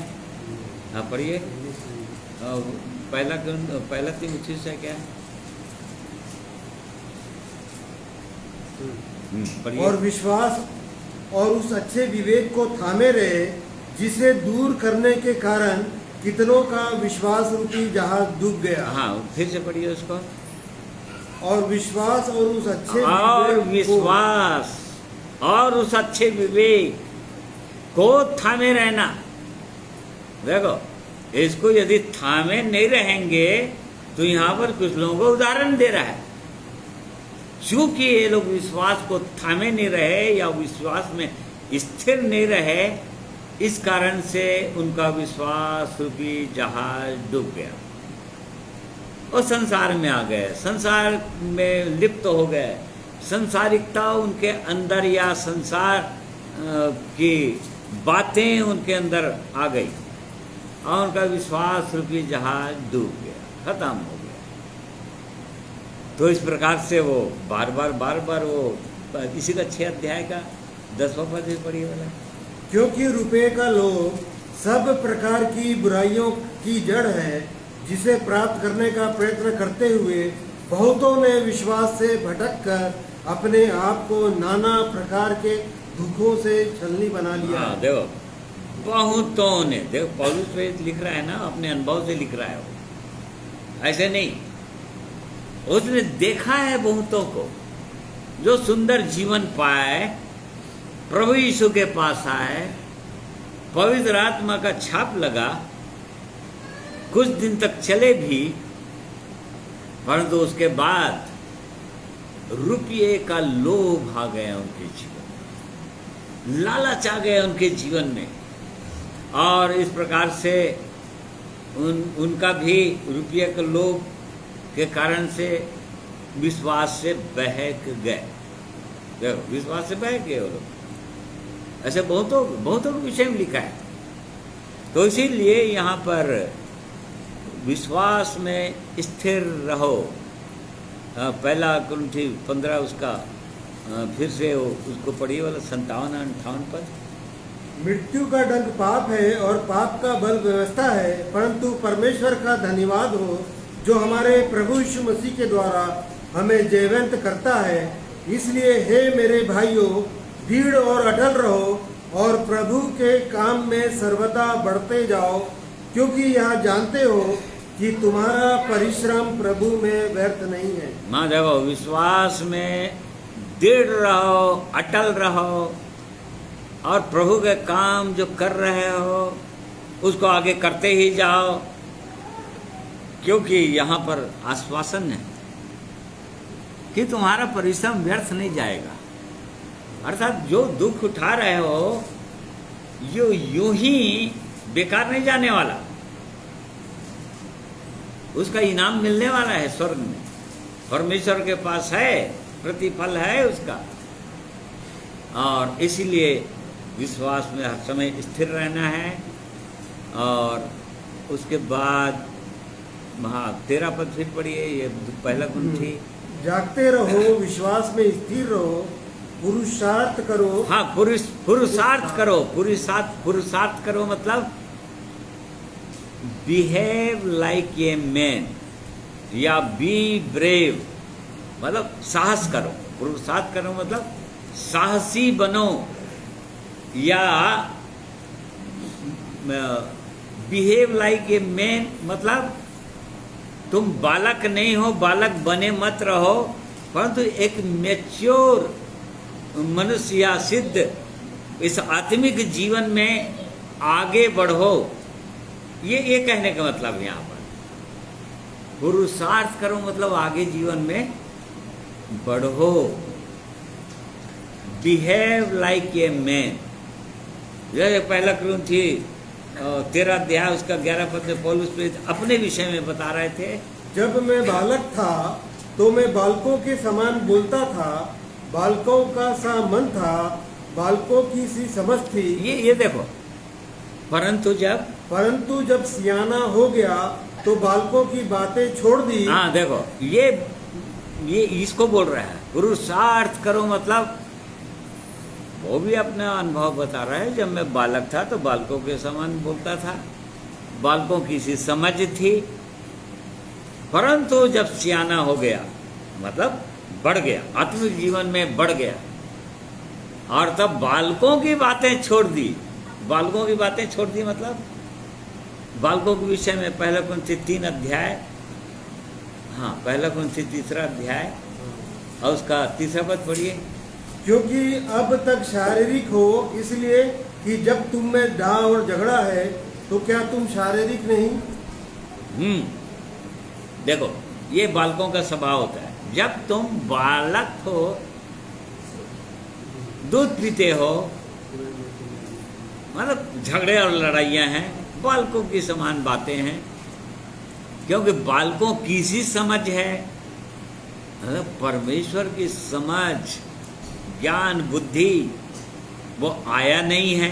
हाँ पढ़िए। पहला तीमुथियुस है क्या? और विश्वास और उस अच्छे विवेक को थामे रहे, जिसे दूर करने के कारण कितनों का विश्वास रूपी जहाज डूब गया। हाँ, फिर से पढ़िए उसको। और विश्वास और उस अच्छे और विवेक को- विश्वास और उस अच्छे विवेक को थामे रहना। देखो, इसको यदि थामे नहीं रहेंगे तो यहाँ पर कुछ लोगों को उदाहरण दे रहा है। क्योंकि ये लोग विश्वास को थामे नहीं रहे या विश्वास में स्थिर नहीं रहे, इस कारण से उनका विश्वास रूपी जहाज डूब गया और संसार में आ गए, संसार में लिप्त हो गए। संसारिकता उनके अंदर या संसार की बातें उनके अंदर आ गई और उनका विश्वास रूपी जहाज डूब गया, खत्म हो गया। तो इस प्रकार से वो बार बार वो इसी का 6 अध्याय का 10वां पद भी पढ़िए वाला। क्योंकि रुपये का लोभ सब प्रकार की बुराइयों की जड़ है, जिसे प्राप्त करने का प्रयत्न करते हुए बहुतों ने विश्वास से भटक कर अपने आप को नाना प्रकार के दुखों से छलनी बना लिया। हाँ, देखो, बहुतों ने, देखो पौलुस प्रेरित लिख रहा है ना, अपने अनुभव से लिख रहा है वो, ऐसे नहीं। उसने देखा है बहुतों को जो सुंदर जीवन पाए, प्रभु यीशु के पास आए, पवित्र आत्मा का छाप लगा, कुछ दिन तक चले भी, परंतु उसके बाद रुपये का लोभ आ गया उनके जीवन, लालच आ गया उनके जीवन में, और इस प्रकार से उनका भी रुपये के लोभ के कारण से विश्वास से बहक गए। देखो, विश्वास से बहक गए वो लोग। ऐसे बहुतों के विषय में लिखा है। तो इसीलिए यहाँ पर विश्वास में स्थिर रहो। पहला कुरिन्थी 15 उसका फिर से उसको पढ़िए वाला 57-58 पद। मृत्यु का दंड पाप है और पाप का बल व्यवस्था है, परंतु परमेश्वर का धन्यवाद हो जो हमारे प्रभु यीशु मसीह के द्वारा हमें जयवंत करता है। इसलिए हे मेरे भाइयों, दृढ़ और अटल रहो और प्रभु के काम में सर्वदा बढ़ते जाओ, क्योंकि यह जानते हो कि तुम्हारा परिश्रम प्रभु में व्यर्थ नहीं है। माँ देखो, विश्वास में दृढ़ रहो, अटल रहो, और प्रभु के काम जो कर रहे हो उसको आगे करते ही जाओ, क्योंकि यहाँ पर आश्वासन है कि तुम्हारा परिश्रम व्यर्थ नहीं जाएगा। अर्थात जो दुख उठा रहे हो यो यूं ही बेकार नहीं जाने वाला, उसका इनाम मिलने वाला है स्वर्ग में। परमेश्वर के पास है, प्रतिफल है उसका। और इसीलिए विश्वास में हर समय स्थिर रहना है। और उसके बाद 13 पद फिर पढ़िए, ये पहला कुरिन्थी। जागते रहो, विश्वास में स्थिर रहो, पुरुषार्थ करो। हाँ, पुरुषार्थ करो। पुरुषार्थ करो मतलब बिहेव लाइक ए मैन, या बी ब्रेव मतलब साहस करो। पुरुषार्थ करो मतलब साहसी बनो, या बिहेव लाइक ए मैन मतलब तुम बालक नहीं हो, बालक बने मत रहो, परंतु एक मैच्योर मनुष्य या सिद्ध इस आत्मिक जीवन में आगे बढ़ो। ये कहने का मतलब यहाँ पर पुरुषार्थ करो मतलब आगे जीवन में बढ़ो। Behave like a man. जैसे पहला कुरिन्थी 13 अध्याय उसका 11 पद में पौलुस प्रेरित अपने विषय में बता रहे थे। जब मैं बालक था तो मैं बालकों के समान बोलता था, बालकों का सा मन था, बालकों की सी समझ थी। ये देखो, परंतु जब सियाना हो गया तो बालकों की बातें छोड़ दी। हाँ देखो, ये इसको बोल रहा है पुरुषार्थ करो मतलब वो भी अपना अनुभव बता रहा है। जब मैं बालक था तो बालकों के समान बोलता था, बालकों की सी समझ थी, परंतु जब सियाना हो गया मतलब बढ़ गया, आत्मिक जीवन में बढ़ गया, और तब बालकों की बातें छोड़ दी। बालकों की बातें छोड़ दी मतलब बालकों के विषय में पहला कुरिन्थी 3 अध्याय, हाँ पहला कुरिन्थी 3 अध्याय और उसका 3 पद पढ़िए। क्योंकि अब तक शारीरिक हो, इसलिए कि जब तुम में डाह और झगड़ा है तो क्या तुम शारीरिक नहीं? देखो ये बालकों का स्वभाव होता है। जब तुम बालक हो, दूध पीते हो, मतलब झगड़े और लड़ाइयाँ हैं, बालकों की समान बातें हैं, क्योंकि बालकों की सी समझ है, मतलब परमेश्वर की समझ, ज्ञान, बुद्धि वो आया नहीं है।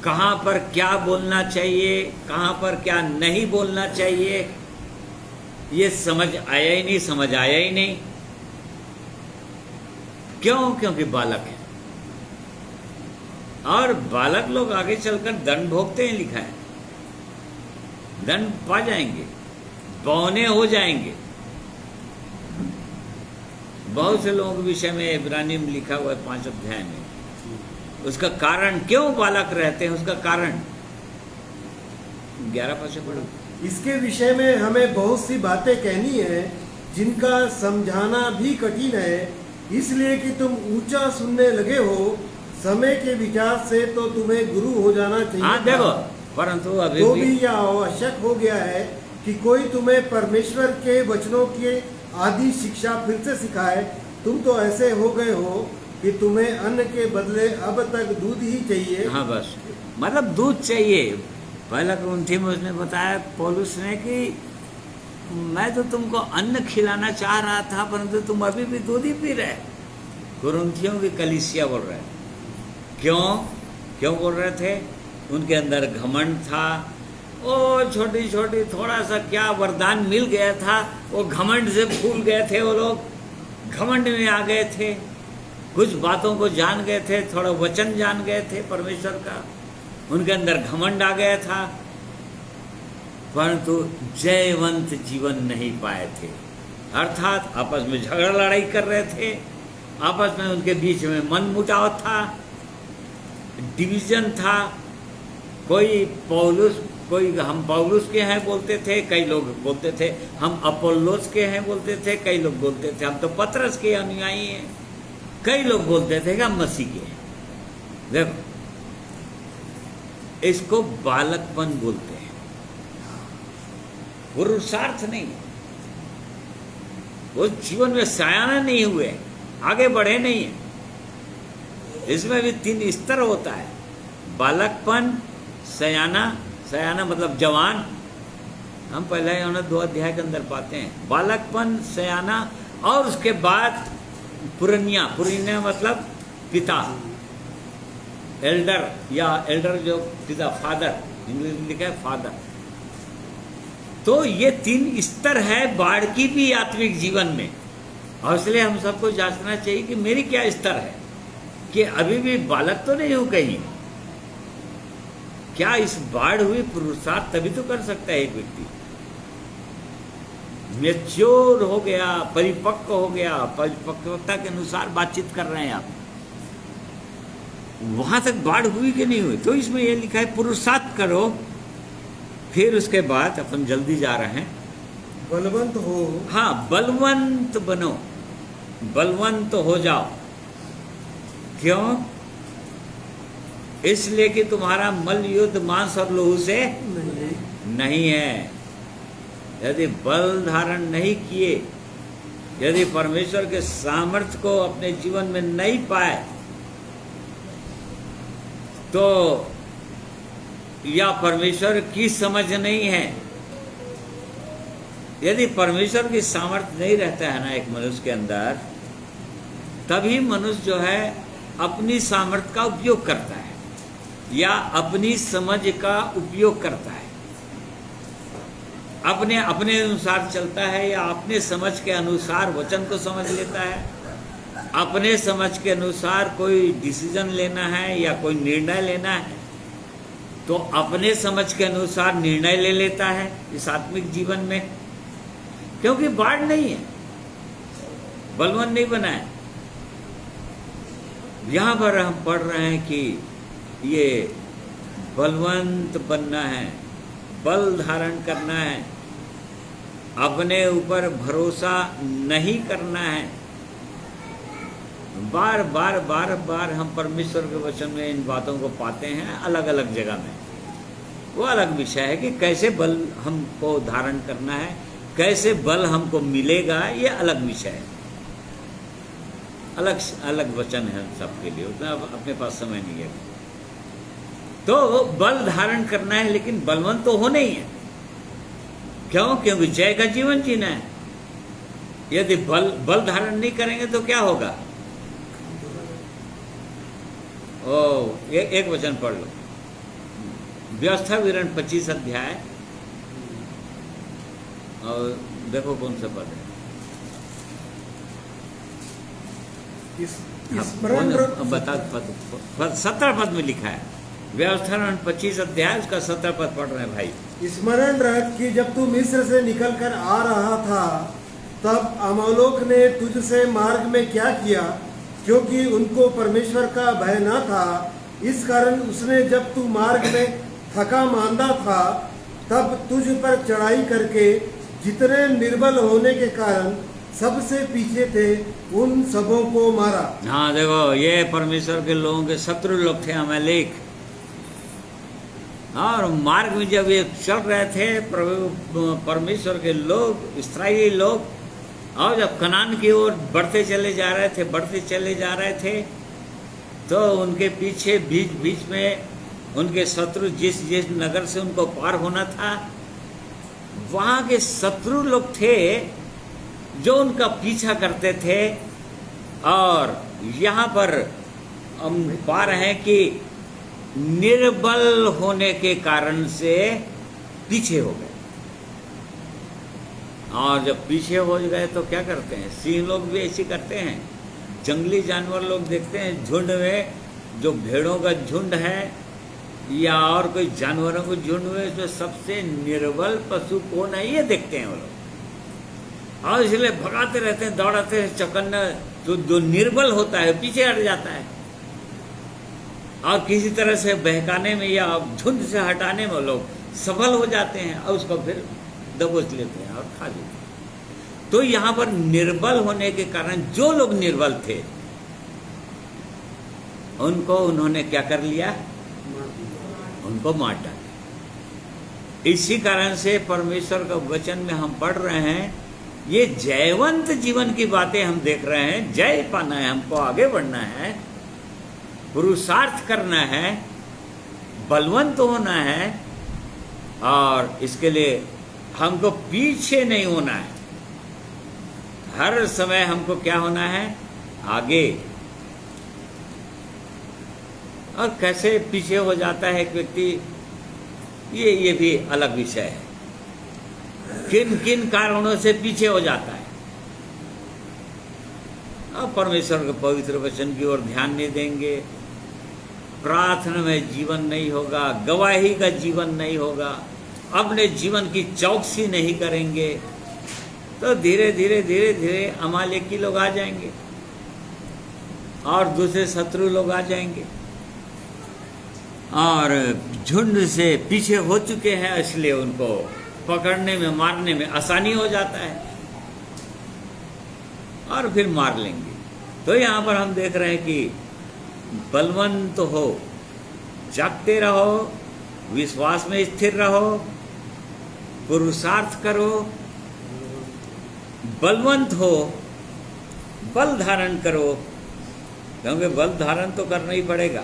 कहाँ पर क्या बोलना चाहिए, कहाँ पर क्या नहीं बोलना चाहिए, ये समझ आया ही नहीं, समझ आया ही नहीं। क्यों? क्योंकि बालक है। और बालक लोग आगे चलकर दंड भोगते हैं, लिखा है, दंड पा जाएंगे, बौने हो जाएंगे। बहुत से लोगों के विषय में इब्रानी में लिखा हुआ है 5 अध्याय में। उसका कारण क्यों बालक रहते हैं, उसका कारण 11 पद से पढ़ो। इसके विषय में हमें बहुत सी बातें कहनी है जिनका समझाना भी कठिन है, इसलिए कि तुम ऊंचा सुनने लगे हो। समय के विचार से तो तुम्हें गुरु हो जाना चाहिए। हाँ देखो, परंतु अभी तो भी यह आवश्यक हो गया है कि कोई तुम्हें परमेश्वर के वचनों की आदि शिक्षा फिर से सिखाए। तुम तो ऐसे हो गए हो कि तुम्हें अन्न के बदले अब तक दूध ही चाहिए। हाँ बस, मतलब दूध चाहिए। पहला कुरिन्थी में उसने बताया पौलुस ने कि मैं तो तुमको अन्न खिलाना चाह रहा था, परंतु तुम अभी भी दूध ही पी रहे। कुरिन्थियों की कलीसिया बोल रहे, क्यों बोल रहे थे? उनके अंदर घमंड था। ओ छोटी छोटी थोड़ा सा क्या वरदान मिल गया था, वो घमंड से फूल गए थे। वो लोग घमंड में आ गए थे, कुछ बातों को जान गए थे, थोड़ा वचन जान गए थे परमेश्वर का, उनके अंदर घमंड आ गया था, परंतु जयवंत जीवन नहीं पाए थे। अर्थात आपस में झगड़ा लड़ाई कर रहे थे, आपस में उनके बीच में मन मुटाव था, डिवीजन था। कोई पौलुस, कोई हम पौलुस के हैं बोलते थे, कई लोग बोलते थे हम अपोल्लोस के हैं बोलते थे, कई लोग बोलते थे हम तो पतरस के अनुयायी हैं, कई लोग बोलते थे कि हम मसीह के हैं। देखो, इसको बालकपन बोलते हैं, पुरुषार्थ नहीं। वो जीवन में सयाना नहीं हुए, आगे बढ़े नहीं है। इसमें भी 3 स्तर होता है, बालकपन, सयाना। सयाना मतलब जवान, हम पहले यूहन्ना 2 अध्याय के अंदर पाते हैं। बालकपन, सयाना, और उसके बाद पुरनिया। पुरनिया मतलब पिता, एल्डर, या एल्डर जो पिता, फादर, इंग्लिश में लिखा है फादर। तो ये 3 स्तर है बालकी भी आत्मिक जीवन में, और इसलिए हम सबको जांचना चाहिए कि मेरी क्या स्तर है, कि अभी भी बालक तो नहीं हूं कहीं। क्या इस बाढ़ हुई पुरुषार्थ तभी तो कर सकता है एक व्यक्ति। मैच्योर हो गया, परिपक्व हो गया, परिपक्वता के अनुसार बातचीत कर रहे हैं आप, वहां तक बाढ़ हुई कि नहीं हुई। तो इसमें यह लिखा है पुरुषार्थ करो। फिर उसके बाद अपन जल्दी जा रहे हैं, बलवंत हो। हाँ, बलवंत बनो, बलवंत हो जाओ। क्यों? इसलिए कि तुम्हारा मल युद्ध मांस और लोहू से नहीं है। यदि बल धारण नहीं किए, यदि परमेश्वर के सामर्थ्य को अपने जीवन में नहीं पाए, तो या परमेश्वर की समझ नहीं है। यदि परमेश्वर की सामर्थ्य नहीं रहता है ना एक मनुष्य के अंदर, तभी मनुष्य जो है अपनी सामर्थ्य का उपयोग करता है या अपनी समझ का उपयोग करता है, अपने अपने अनुसार चलता है या अपने समझ के अनुसार वचन को समझ लेता है, अपने समझ के अनुसार कोई डिसीजन लेना है या कोई निर्णय लेना है तो अपने समझ के अनुसार निर्णय ले लेता है इस आत्मिक जीवन में। क्योंकि बाढ़ नहीं है, बलवान नहीं बना है। यहाँ पर हम पढ़ रहे हैं कि ये बलवंत बनना है, बल धारण करना है, अपने ऊपर भरोसा नहीं करना है। बार बार बार बार हम परमेश्वर के वचन में इन बातों को पाते हैं अलग अलग जगह में। वो अलग विषय है कि कैसे बल हमको धारण करना है, कैसे बल हमको मिलेगा, ये अलग विषय है, अलग अलग वचन है सबके लिए, उतना अपने पास समय नहीं है। तो बल धारण करना है, लेकिन बलवंत तो होना ही है। क्यों? क्योंकि जय का जीवन जीना है। यदि बल धारण नहीं करेंगे तो क्या होगा? एक वचन पढ़ लो, व्यवस्था विवरण 25 अध्याय, और देखो कौन सा पद है। बता, 17 पद में लिखा है, व्यवस्था विवरण 25 अध्याय, उसका 17 पद पढ़ रहे हैं भाई। स्मरण रख कि जब तू मिस्र से निकलकर आ रहा था, तब अमालोक ने तुझसे मार्ग में क्या किया, क्योंकि उनको परमेश्वर का भय न था। इस कारण उसने जब तू मार्ग में थका मांदा था, तब तुझ पर चढ़ाई करके जितने निर्बल होने के कारण सबसे पीछे थे, उन सबों को मारा। हाँ देखो, ये परमेश्वर के लोगों के शत्रु लोग थे, अमालेक। और मार्ग में जब ये चल रहे थे परमेश्वर के लोग, इस्राएली लोग, और जब कनान की ओर बढ़ते चले जा रहे थे, तो उनके पीछे बीच बीच में उनके शत्रु जिस नगर से उनको पार होना था, वहाँ के शत्रु लोग थे जो उनका पीछा करते थे। और यहाँ पर हम पा रहे हैं कि निर्बल होने के कारण से पीछे हो गए। और जब पीछे हो गए तो क्या करते हैं? सिंह लोग भी ऐसे करते हैं, जंगली जानवर लोग देखते हैं झुंड में, जो भेड़ों का झुंड है या और कोई जानवरों के झुंड में, जो सबसे निर्बल पशु कौन है ये देखते हैं वो लोग, और इसलिए भगाते रहते हैं, दौड़ाते हैं, चौकन्ना। तो जो निर्बल होता है पीछे हट जाता है, और किसी तरह से बहकाने में या झुंड से हटाने में लोग सफल हो जाते हैं, और उसको फिर दबोच लेते हैं और खा लेते हैं। तो यहाँ पर निर्बल होने के कारण जो लोग निर्बल थे उनको उन्होंने क्या कर लिया? उनको मार डाला। इसी कारण से परमेश्वर का वचन में हम पढ़ रहे हैं, ये जयवंत जीवन की बातें हम देख रहे हैं। जय पाना है, हमको आगे बढ़ना है, पुरुषार्थ करना है, बलवंत होना है, और इसके लिए हमको पीछे नहीं होना है। हर समय हमको क्या होना है? आगे। और कैसे पीछे हो जाता है एक व्यक्ति, ये भी अलग विषय है। किन किन कारणों से पीछे हो जाता है? अब परमेश्वर के पवित्र वचन की ओर ध्यान नहीं देंगे, प्रार्थना में जीवन नहीं होगा, गवाही का जीवन नहीं होगा, अपने जीवन की चौकसी नहीं करेंगे, तो धीरे धीरे धीरे धीरे अमालेकी लोग आ जाएंगे और दूसरे शत्रु लोग आ जाएंगे, और झुंड से पीछे हो चुके हैं, इसलिए उनको पकड़ने में, मारने में आसानी हो जाता है, और फिर मार लेंगे। तो यहाँ पर हम देख रहे हैं कि बलवंत हो, जागते रहो, विश्वास में स्थिर रहो, पुरुषार्थ करो, बलवंत हो, बल धारण करो, क्योंकि बल धारण तो करना ही पड़ेगा,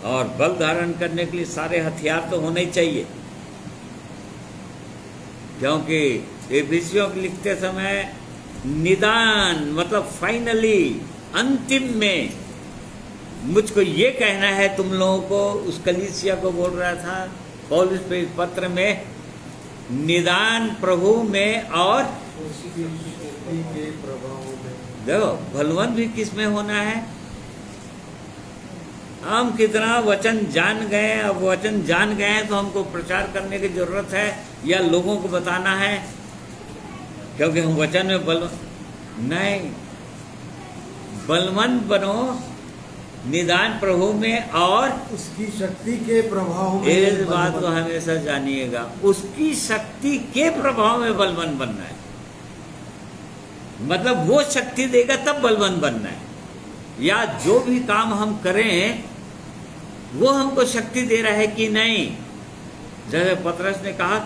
और बल धारण करने के लिए सारे हथियार तो होने ही चाहिए। क्योंकि एफिसियों को लिखते समय निदान, मतलब फाइनली, अंतिम में मुझको ये कहना है तुम लोगों को, उस कलीसिया को बोल रहा था पौलुस पे पत्र में, निदान प्रभु में और देखो बलवंत भी किस में होना है। हम कितना वचन जान गए, अब वचन जान गए हैं तो हमको प्रचार करने की जरूरत है या लोगों को बताना है, क्योंकि हम वचन में बल नहीं, बलवंत बनो निदान प्रभु में और उसकी शक्ति के प्रभाव में इस बात को बलवंत। हमेशा जानिएगा, उसकी शक्ति के प्रभाव में बलवंत बनना है। मतलब वो शक्ति देगा तब बलवंत बनना है, या जो भी काम हम करें वो हमको शक्ति दे रहा है कि नहीं। जैसे पतरस ने कहा,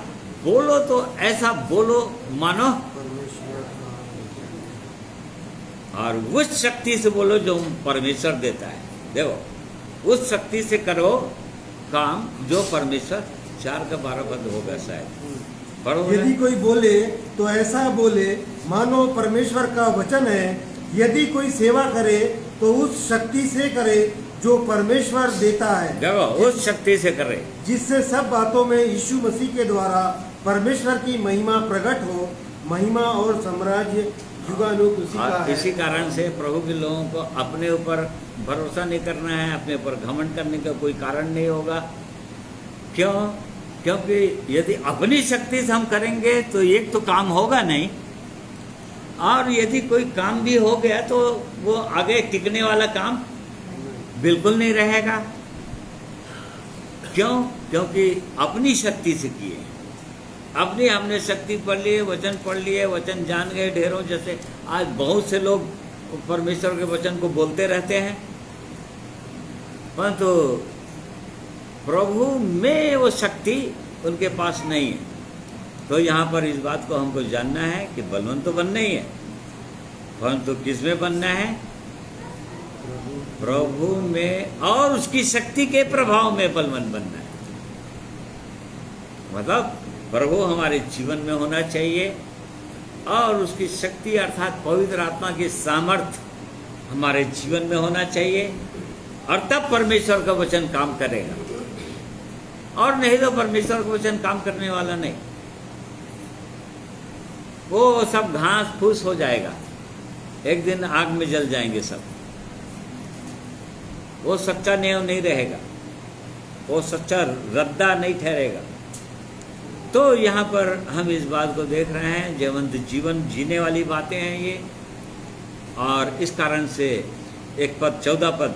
बोलो तो ऐसा बोलो मानो, और उस शक्ति से बोलो जो परमेश्वर देता है। देखो, उस शक्ति से करो काम जो परमेश्वर। 4:12 पद होगा शायद, पढ़ो ना। यदि कोई बोले तो ऐसा बोले मानो परमेश्वर का वचन है। यदि कोई सेवा करे तो उस शक्ति से करे जो परमेश्वर देता है, देखो, उस शक्ति से करे जिससे सब बातों में यीशु मसीह के द्वारा परमेश्वर की महिमा प्रकट हो। महिमा और साम्राज्य युगानुग उसी का और है। इसी कारण से प्रभु के लोगों को अपने ऊपर भरोसा नहीं करना है, अपने ऊपर घमंड करने का कोई कारण नहीं होगा। क्यों? क्योंकि यदि अपनी शक्ति से हम करेंगे तो एक तो काम होगा नहीं, और यदि कोई काम भी हो गया तो वो आगे टिकने वाला काम बिल्कुल नहीं रहेगा। क्यों? क्योंकि अपनी शक्ति से किए, अपनी हमने शक्ति पढ़ लिए, वचन पढ़ लिए, वचन जान गए ढेरों। जैसे आज बहुत से लोग परमेश्वर के वचन को बोलते रहते हैं, परंतु प्रभु में वो शक्ति उनके पास नहीं है। तो यहाँ पर इस बात को हमको जानना है कि बलवंत तो बनना ही है, परंतु किस में बनना है? प्रभु में और उसकी शक्ति के प्रभाव में बलवंत बनना है। मतलब प्रभु हमारे जीवन में होना चाहिए, और उसकी शक्ति अर्थात पवित्र आत्मा की सामर्थ्य हमारे जीवन में होना चाहिए, और तब परमेश्वर का वचन काम करेगा। और नहीं तो परमेश्वर का वचन काम करने वाला नहीं, वो सब घास फूस हो जाएगा, एक दिन आग में जल जाएंगे सब। वो सच्चा नेव नहीं रहेगा, वो सच्चा रद्दा नहीं ठहरेगा। तो यहाँ पर हम इस बात को देख रहे हैं, जीवंत जीवन जीने वाली बातें हैं ये। और इस कारण से 1 पद 14 पद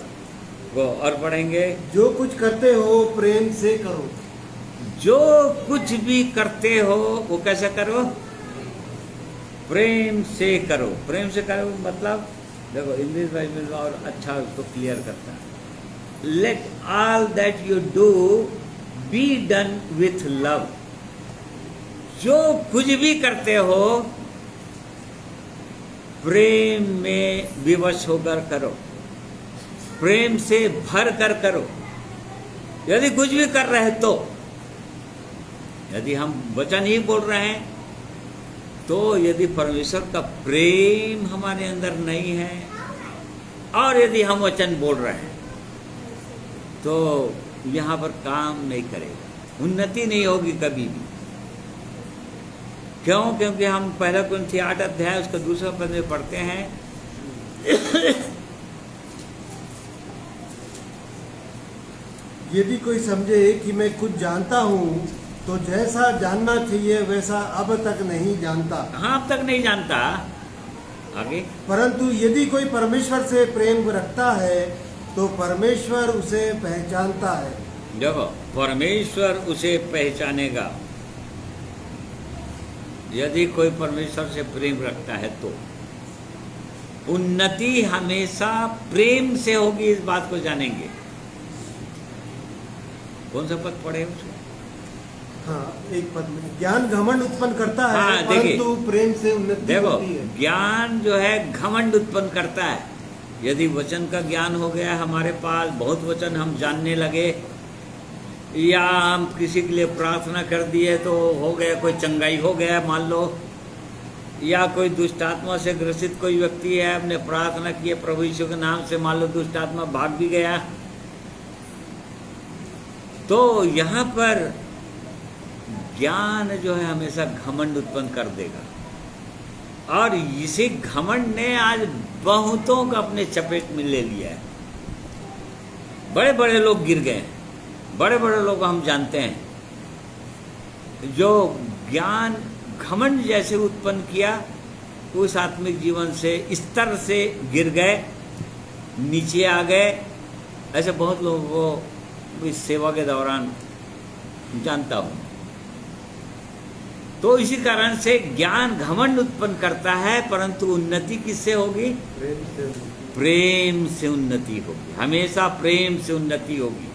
को और पढ़ेंगे। जो कुछ करते हो प्रेम से करो। जो कुछ भी करते हो वो कैसे करो? प्रेम से करो। प्रेम से करो मतलब देखो, इंग्लिश बाइबल में और अच्छा उसको क्लियर करता है। Let all that you do be done with love. जो कुछ भी करते हो प्रेम में विवश होकर करो, प्रेम से भर कर करो। यदि कुछ भी कर रहे तो, यदि हम वचन ही बोल रहे हैं तो, यदि परमेश्वर का प्रेम हमारे अंदर नहीं है, और यदि हम वचन बोल रहे हैं तो यहाँ पर काम नहीं करेगा, उन्नति नहीं होगी कभी भी। क्यों? क्योंकि हम 1 कुरिन्थी 8 अध्याय उसका 2 पद में पढ़ते हैं। यदि कोई समझे कि मैं कुछ जानता हूँ तो जैसा जानना चाहिए वैसा अब तक नहीं जानता। हाँ, अब तक नहीं जानता। आगे, परंतु यदि कोई परमेश्वर से प्रेम रखता है तो परमेश्वर उसे पहचानता है। देखो, परमेश्वर उसे पहचानेगा। यदि कोई परमेश्वर से प्रेम रखता है तो उन्नति हमेशा प्रेम से होगी, इस बात को जानेंगे। कौन सा पद पढ़े उसको? हाँ, एक पद में ज्ञान घमंड उत्पन्न करता है, हाँ, देखिए। परंतु प्रेम से उन्नति देखो, होती है। ज्ञान जो है घमंड उत्पन्न करता है। यदि वचन का ज्ञान हो गया हमारे पास, बहुत वचन हम जानने लगे, या हम किसी के लिए प्रार्थना कर दिए तो हो गया, कोई चंगाई हो गया मान लो, या कोई दुष्ट आत्मा से ग्रसित कोई व्यक्ति है, हमने प्रार्थना की है प्रभु यीशु के नाम से, मान लो दुष्ट आत्मा भाग भी गया, तो यहाँ पर ज्ञान जो है हमेशा घमंड उत्पन्न कर देगा। और इसी घमंड ने आज बहुतों को अपने चपेट में ले लिया है। बड़े बड़े लोग गिर गए, बड़े बड़े लोग हम जानते हैं जो ज्ञान घमंड जैसे उत्पन्न किया, उस आत्मिक जीवन से स्तर से गिर गए नीचे आ गए, ऐसे बहुत लोगों को इस सेवा के दौरान जानता हूँ। तो इसी कारण से ज्ञान घमंड उत्पन्न करता है, परंतु उन्नति किससे होगी? प्रेम से उन्नति होगी, हमेशा प्रेम से उन्नति होगी।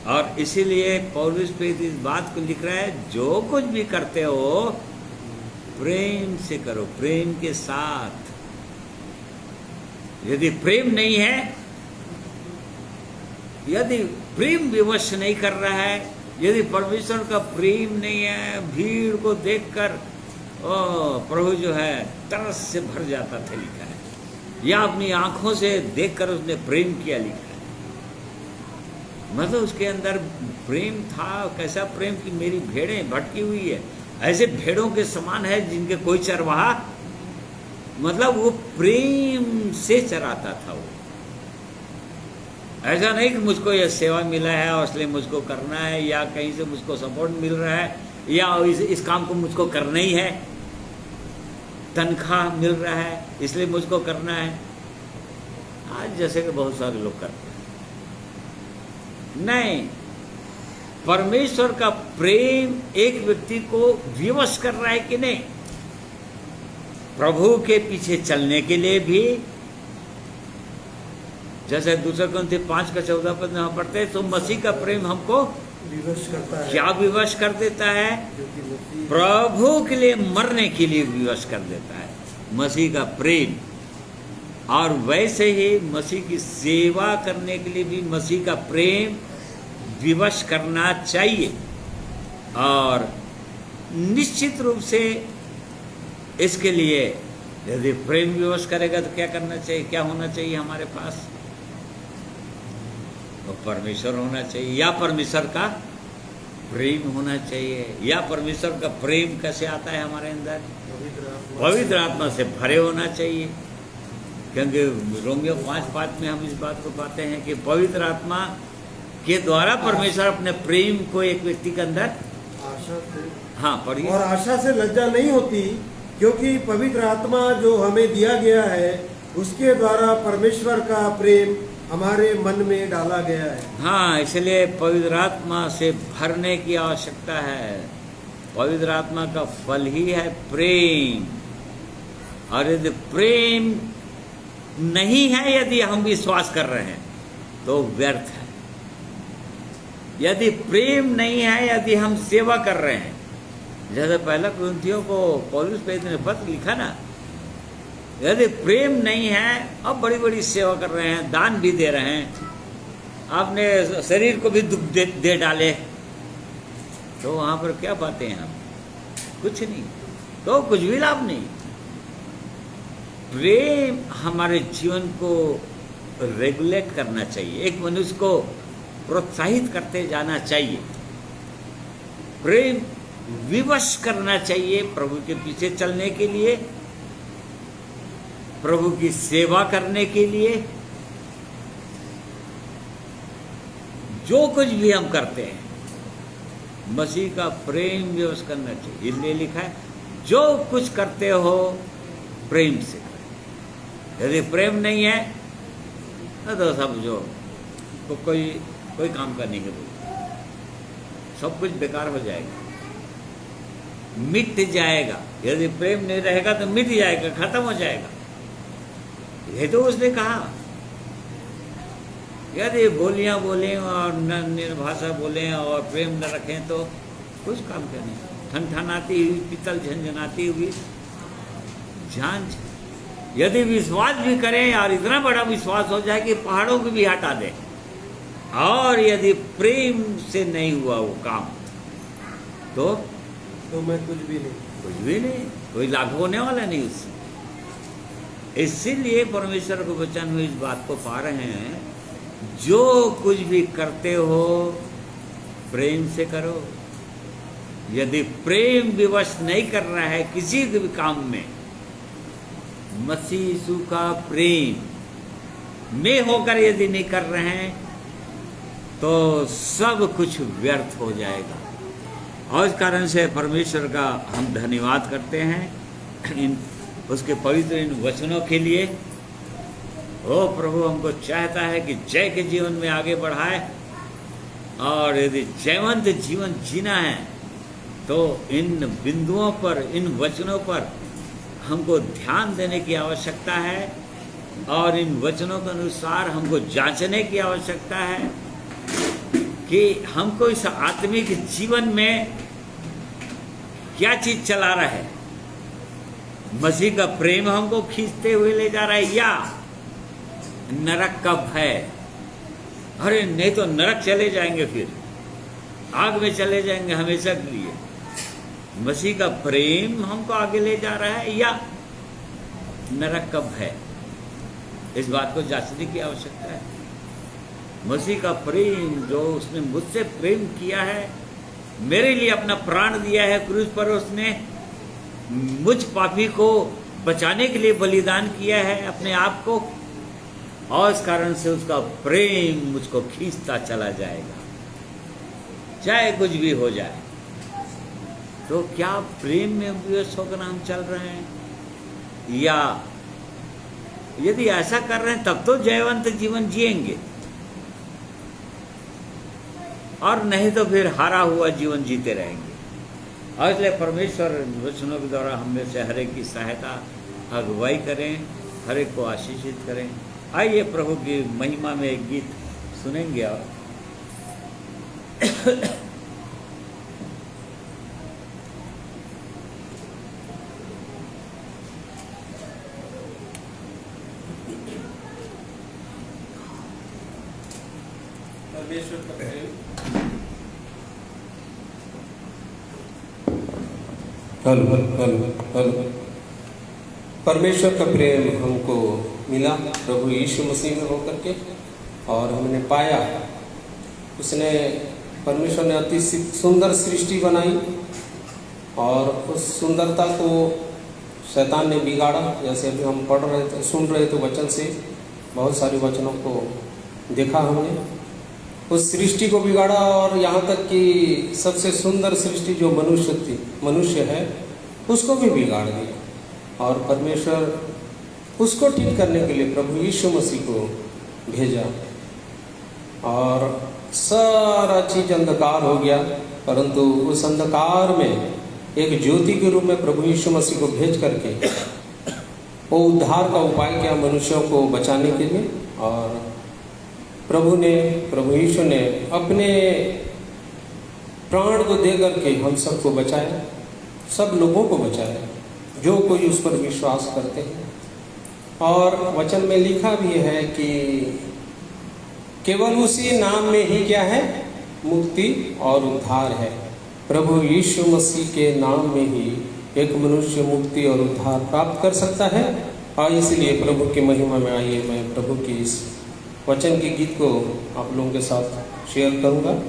और इसीलिए पौलुस इस बात को लिख रहा है, जो कुछ भी करते हो प्रेम से करो, प्रेम के साथ। यदि प्रेम नहीं है, यदि प्रेम विवश नहीं कर रहा है, यदि परमेश्वर का प्रेम नहीं है, भीड़ को देखकर प्रभु जो है तरस से भर जाता था, लिखा है, या अपनी आंखों से देखकर उसने प्रेम किया, लिखा है। मतलब उसके अंदर प्रेम था। कैसा प्रेम कि मेरी भेड़ें भटकी हुई है, ऐसे भेड़ों के समान है जिनके कोई चरवाहा, मतलब वो प्रेम से चराता था। वो ऐसा नहीं कि मुझको यह सेवा मिला है और इसलिए मुझको करना है, या कहीं से मुझको सपोर्ट मिल रहा है, या इस काम को मुझको करना ही है, तनख्वाह मिल रहा है इसलिए मुझको करना है, आज जैसे कि बहुत सारे लोग करते हैं। नहीं, परमेश्वर का प्रेम एक व्यक्ति को विवश कर रहा है कि नहीं, प्रभु के पीछे चलने के लिए भी। जैसे दूसरे Corinthians 5:14 में हम पढ़ते हैं, तो मसीह का प्रेम हमको विवश करता है। क्या विवश कर देता है? प्रभु के लिए मरने के लिए विवश कर देता है, मसीह का प्रेम। और वैसे ही मसीह की सेवा करने के लिए भी मसीह का प्रेम विवश करना चाहिए। और निश्चित रूप से इसके लिए यदि प्रेम विवश करेगा तो क्या करना चाहिए, क्या होना चाहिए हमारे पास? तो परमेश्वर होना चाहिए, या परमेश्वर का प्रेम होना चाहिए। या परमेश्वर का प्रेम कैसे आता है हमारे अंदर? पवित्र आत्मा से भरे होना चाहिए। क्योंकि रोमियो 5:5 में हम इस बात को पाते हैं कि पवित्र आत्मा के द्वारा परमेश्वर अपने प्रेम को एक व्यक्ति के अंदर आशा से, हाँ पढ़िए। और आशा से लज्जा नहीं होती, क्योंकि पवित्र आत्मा जो हमें दिया गया है उसके द्वारा परमेश्वर का प्रेम हमारे मन में डाला गया है। हाँ, इसलिए पवित्र आत्मा से भरने की आवश्यकता है। पवित्र आत्मा का फल ही है प्रेम। और यदि प्रेम नहीं है, यदि हम विश्वास कर रहे हैं तो व्यर्थ है। यदि प्रेम नहीं है, यदि हम सेवा कर रहे हैं, जैसे पहला कुरिन्थियों को पौलुस ने पत्र लिखा ना, यदि प्रेम नहीं है, अब बड़ी बड़ी सेवा कर रहे हैं, दान भी दे रहे हैं, आपने शरीर को भी दुख दे डाले, तो वहां पर क्या पाते हैं हम? कुछ नहीं, तो कुछ भी लाभ नहीं। प्रेम हमारे जीवन को रेगुलेट करना चाहिए, एक मनुष्य को प्रोत्साहित करते जाना चाहिए। प्रेम विवश करना चाहिए प्रभु के पीछे चलने के लिए, प्रभु की सेवा करने के लिए। जो कुछ भी हम करते हैं, मसीह का प्रेम विवश करना चाहिए। इसलिए लिखा है, जो कुछ करते हो प्रेम से करो। यदि प्रेम नहीं है तो सब जो तो कोई काम का नहीं है, सब कुछ बेकार हो जाएगा, मिट जाएगा। यदि प्रेम नहीं रहेगा तो मिट जाएगा, खत्म हो जाएगा। ये तो उसने कहा, यदि बोलियां बोलें और निर्भाषा बोलें और प्रेम न रखें तो कुछ काम का नहीं। ठनठनाती हुई पीतल झंझनाती हुई झांझ। यदि विश्वास भी करें और इतना बड़ा विश्वास हो जाए कि पहाड़ों को भी हटा दें, और यदि प्रेम से नहीं हुआ वो काम, तो मैं कुछ भी नहीं, कोई लाभ होने वाला नहीं उससे। इसीलिए परमेश्वर को वचन में इस बात को पा रहे हैं, जो कुछ भी करते हो प्रेम से करो। यदि प्रेम विवश नहीं कर रहा है किसी भी काम में, मसीह यीशु का प्रेम में होकर यदि नहीं कर रहे हैं, तो सब कुछ व्यर्थ हो जाएगा। और इस कारण से परमेश्वर का हम धन्यवाद करते हैं उसके पवित्र इन वचनों के लिए। वो प्रभु हमको चाहता है कि जय के जीवन में आगे बढ़ाए, और यदि जयवंत जीवन जीना है तो इन बिंदुओं पर, इन वचनों पर हमको ध्यान देने की आवश्यकता है, और इन वचनों के अनुसार हमको जांचने की आवश्यकता है कि हमको इस आत्मिक जीवन में क्या चीज चला रहा है। मसीह का प्रेम हमको खींचते हुए ले जा रहा है, या नरक का भय? अरे नहीं तो नरक चले जाएंगे, फिर आग में चले जाएंगे हमेशा के लिए। मसीह का प्रेम हमको आगे ले जा रहा है, या नरक का भय? इस बात को जांचने की आवश्यकता है। मसीह का प्रेम, जो उसने मुझसे प्रेम किया है, मेरे लिए अपना प्राण दिया है क्रूस पर, उसने मुझ पापी को बचाने के लिए बलिदान किया है अपने आप को, और इस कारण से उसका प्रेम मुझको खींचता चला जाएगा, चाहे कुछ भी हो जाए। तो क्या प्रेम में विवश होकर हम चल रहे हैं, या यदि ऐसा कर रहे हैं तब तो जयवंत जीवन जिएंगे, और नहीं तो फिर हारा हुआ जीवन जीते रहेंगे। और इसलिए परमेश्वर वचनों के द्वारा हम में से हर एक की सहायता, अगुवाई करें, हर एक को आशीषित करें। आइए प्रभु की महिमा में एक गीत सुनेंगे। और परमेश्वर का प्रेम। Hello hello hello. परमेश्वर का प्रेम हमको मिला प्रभु यीशु मसीह में होकर के, और हमने पाया उसने, परमेश्वर ने अति सुंदर सृष्टि बनाई, और उस सुंदरता को शैतान ने बिगाड़ा। जैसे अभी हम पढ़ रहे थे, सुन रहे थे वचन से, बहुत सारे वचनों को देखा हमने। उस सृष्टि को बिगाड़ा, और यहाँ तक कि सबसे सुंदर सृष्टि जो मनुष्य है, उसको भी बिगाड़ दिया। और परमेश्वर उसको ठीक करने के लिए प्रभु यीशु मसीह को भेजा, और सारा चीज अंधकार हो गया। परंतु उस अंधकार में एक ज्योति के रूप में प्रभु यीशु मसीह को भेज करके वो उद्धार का उपाय किया मनुष्यों को बचाने के लिए। और प्रभु यीशु ने अपने प्राण को दे करके हम सबको बचाया, सब लोगों को बचाया जो कोई उस पर विश्वास करते हैं। और वचन में लिखा भी है कि केवल उसी नाम में ही क्या है, मुक्ति और उद्धार है। प्रभु यीशु मसीह के नाम में ही एक मनुष्य मुक्ति और उद्धार प्राप्त कर सकता है। और इसलिए प्रभु की महिमा में आइए मैं प्रभु की इस वचन के गीत को आप लोगों के साथ शेयर करूंगा।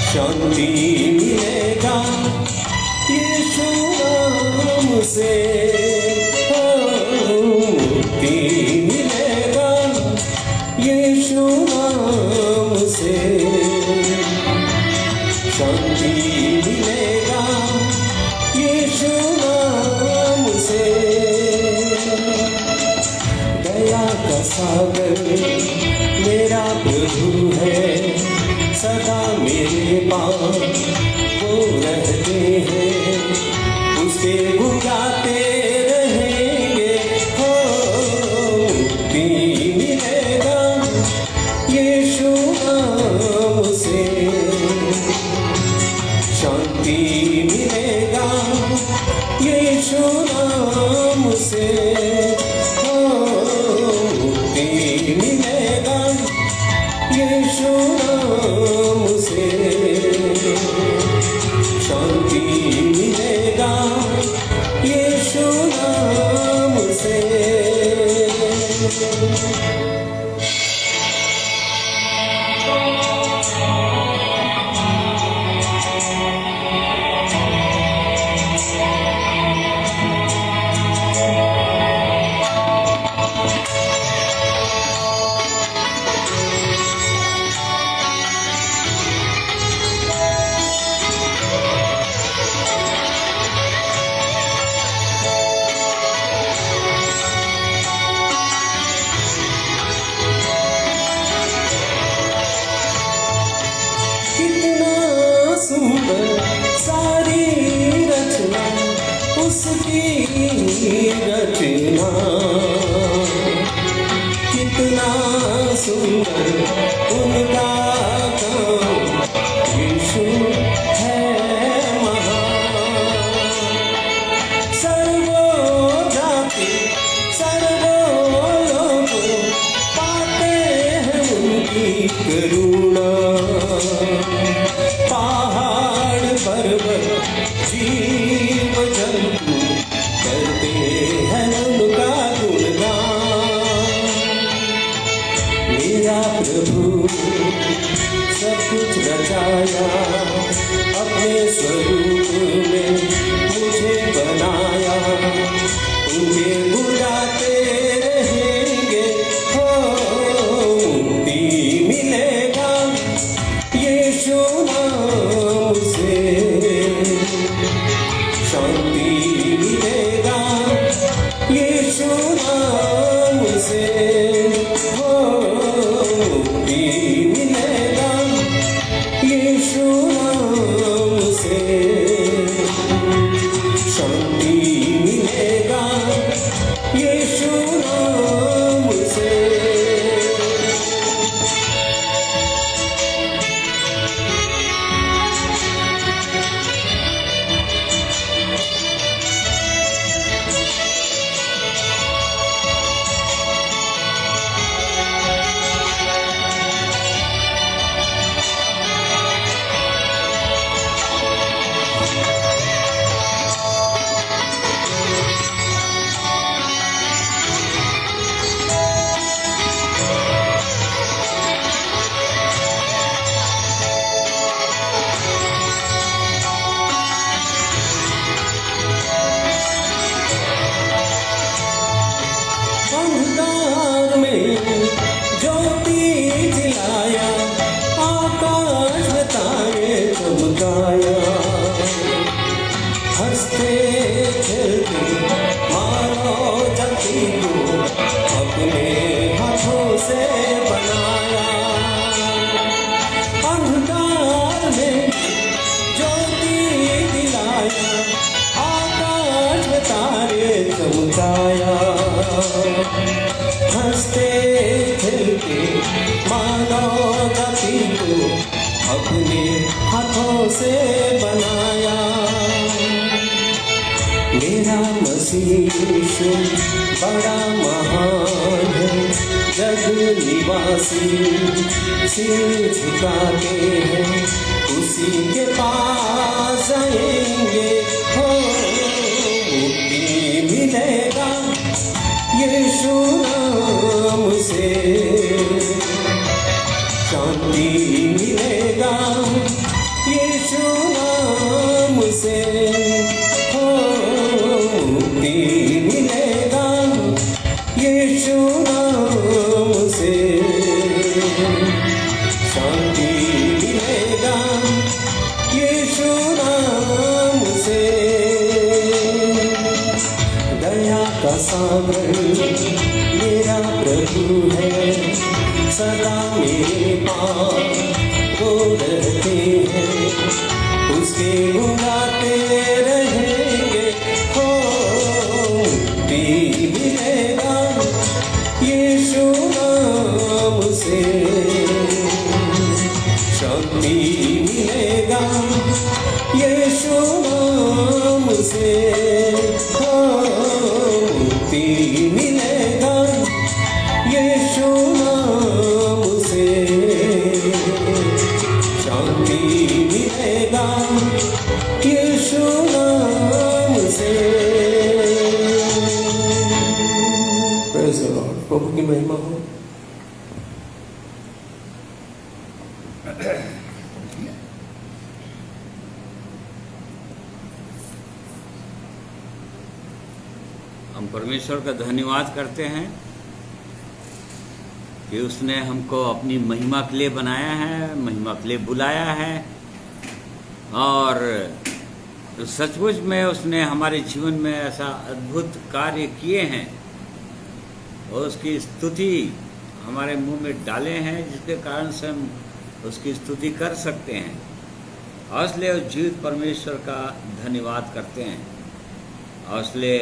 शांति मिलेगा यीशु नाम से मुक्ति मिलेगा, यीशु नाम से शांति मिलेगा, यीशु नाम से दया का सागर मेरा प्रभु है, सदा मेरे पास वो रहते हैं, उसके गुण गाते रहेंगे। हो मुक्ति मिलेगा यीशु नाम से, शांति मिलेगा यीशु नाम से, हो मुक्ति मिलेगा यीशु नाम से, शांति मिलेगा यीशु नाम से। सारी रचना उसकी रचना, कितना सुंदर उनका काम, यीशु है महान। सर्वो जाति सर्वो लोग पाते हैं उनकी करुणा, पहाड़ पर्वत जीव जंतु करते हैं उनका गुणगान। मेरा प्रभु सब कुछ रचाया, अपने स्वरूप में मुझे बनाया, उनके गुण गाते रहेंगे। हो मुक्ति मिलेगा यीशु नाम से, शांति मिलेगा यीशु नाम से, हो मुक्ति मिलेगा यीशु नाम से, शांति मिलेगा यीशु नाम से। अंधकार में ज्योति जलाया, आकाश में तारे चमकाया, हंसते खेलते मानव जाति को अपने हाथों से बनाया। अंधकार में ज्योति दिलाया, आकाश में तारे चमकाया, हंसते खेलते मानव जाति को अपने हाथों से बनाया। मेरा मसीह यीशु बड़ा महान है, जग निवासी सिर झुकाते हैं, उसी के पास आएंगे। हो मुक्ति मिलेगा यीशु नाम से, शांति मिलेगा यीशु नाम से, हो सागर मेरा प्रभु है, सदा मेरे पास वो रहते हैं, उसके बुलाते रहेंगे। हो मुक्ति मिलेगा यीशु नाम से, शांति मिलेगा यीशु नाम से, मुक्ति मिलेगा यीशु नाम से, शांति मिलेगा यीशु नाम से। Praise the Lord. प्रभु की महिमा हो। हम परमेश्वर का धन्यवाद करते हैं कि उसने हमको अपनी महिमा के लिए बनाया है, महिमा के लिए बुलाया है, और सचमुच में उसने हमारे जीवन में ऐसा अद्भुत कार्य किए हैं और उसकी स्तुति हमारे मुंह में डाले हैं, जिसके कारण से हम उसकी स्तुति कर सकते हैं। और इसलिए उस जीवित परमेश्वर का धन्यवाद करते हैं। और इसलिए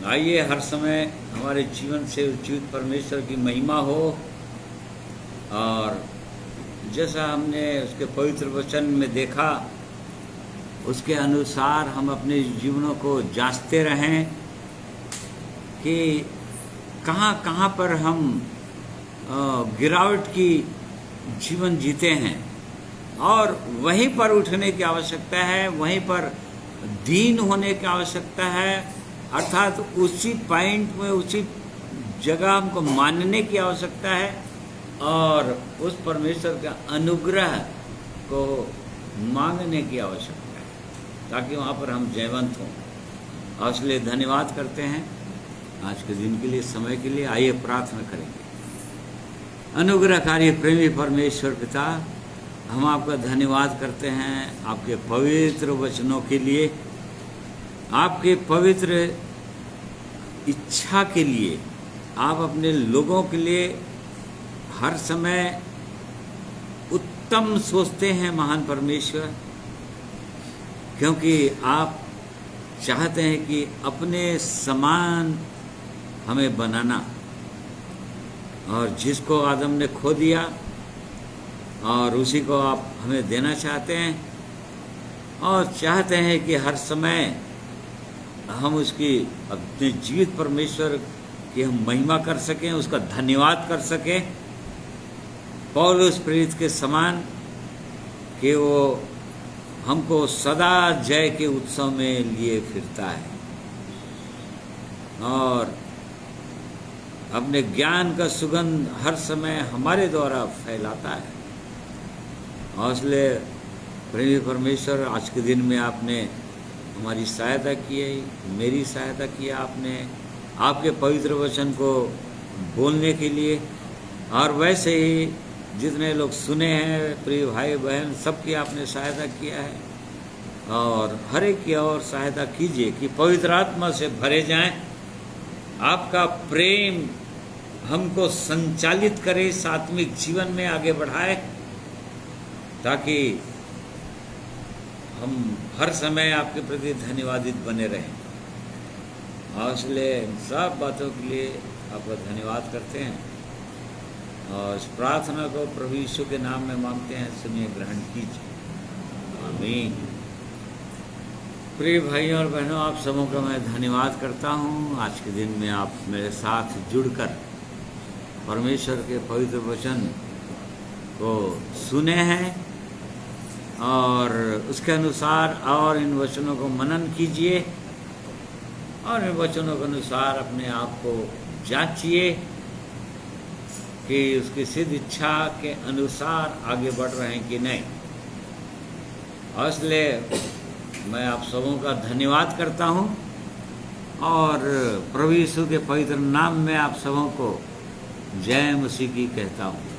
आइए हर समय हमारे जीवन से उस जीवित परमेश्वर की महिमा हो, और जैसा हमने उसके पवित्र वचन में देखा उसके अनुसार हम अपने जीवनों को जांचते रहें कि कहाँ कहाँ पर हम गिरावट की जीवन जीते हैं, और वहीं पर उठने की आवश्यकता है, वहीं पर दीन होने की आवश्यकता है, अर्थात उसी पॉइंट में उसी जगह हमको मानने की आवश्यकता है और उस परमेश्वर के अनुग्रह को मांगने की आवश्यकता है, ताकि वहाँ पर हम जयवंत हों। और इसलिए धन्यवाद करते हैं आज के दिन के लिए, समय के लिए। आइए प्रार्थना करेंगे। अनुग्रहकारी प्रेमी परमेश्वर पिता, हम आपका धन्यवाद करते हैं आपके पवित्र वचनों के लिए, आपके पवित्र इच्छा के लिए। आप अपने लोगों के लिए हर समय उत्तम सोचते हैं महान परमेश्वर, क्योंकि आप चाहते हैं कि अपने समान हमें बनाना, और जिसको आदम ने खो दिया और उसी को आप हमें देना चाहते हैं, और चाहते हैं कि हर समय हम उसकी अपने जीवित परमेश्वर की हम महिमा कर सकें, उसका धन्यवाद कर सकें, पौलुस प्रेरित के समान कि वो हमको सदा जय के उत्सव में लिए फिरता है और अपने ज्ञान का सुगंध हर समय हमारे द्वारा फैलाता है। और इसलिए प्रेमी परमेश्वर, आज के दिन में आपने हमारी सहायता की है, मेरी सहायता की है आपने आपके पवित्र वचन को बोलने के लिए, और वैसे ही जितने लोग सुने हैं प्रिय भाई बहन, सबकी आपने सहायता किया है, और हर एक की और सहायता कीजिए कि पवित्र आत्मा से भरे जाएं, आपका प्रेम हमको संचालित करे, आत्मिक जीवन में आगे बढ़ाए, ताकि हम हर समय आपके प्रति धन्यवादित बने रहें। और इसलिए इन सब बातों के लिए आपका धन्यवाद करते हैं, और इस प्रार्थना को प्रभु यीशु के नाम में मांगते हैं, सुनिए, ग्रहण कीजिए, आमीन। प्रिय भाइयों और बहनों, आप सबों का मैं धन्यवाद करता हूँ। आज के दिन में आप मेरे साथ जुड़कर परमेश्वर के पवित्र वचन को सुने हैं, और उसके अनुसार और इन वचनों को मनन कीजिए, और इन वचनों के अनुसार अपने आप को जांचिए कि उसकी सिद्ध इच्छा के अनुसार आगे बढ़ रहे हैं कि नहीं। और इसलिए मैं आप सबों का धन्यवाद करता हूं, और प्रभु यीशु के पवित्र नाम में आप सबों को जय मसीह की कहता हूं।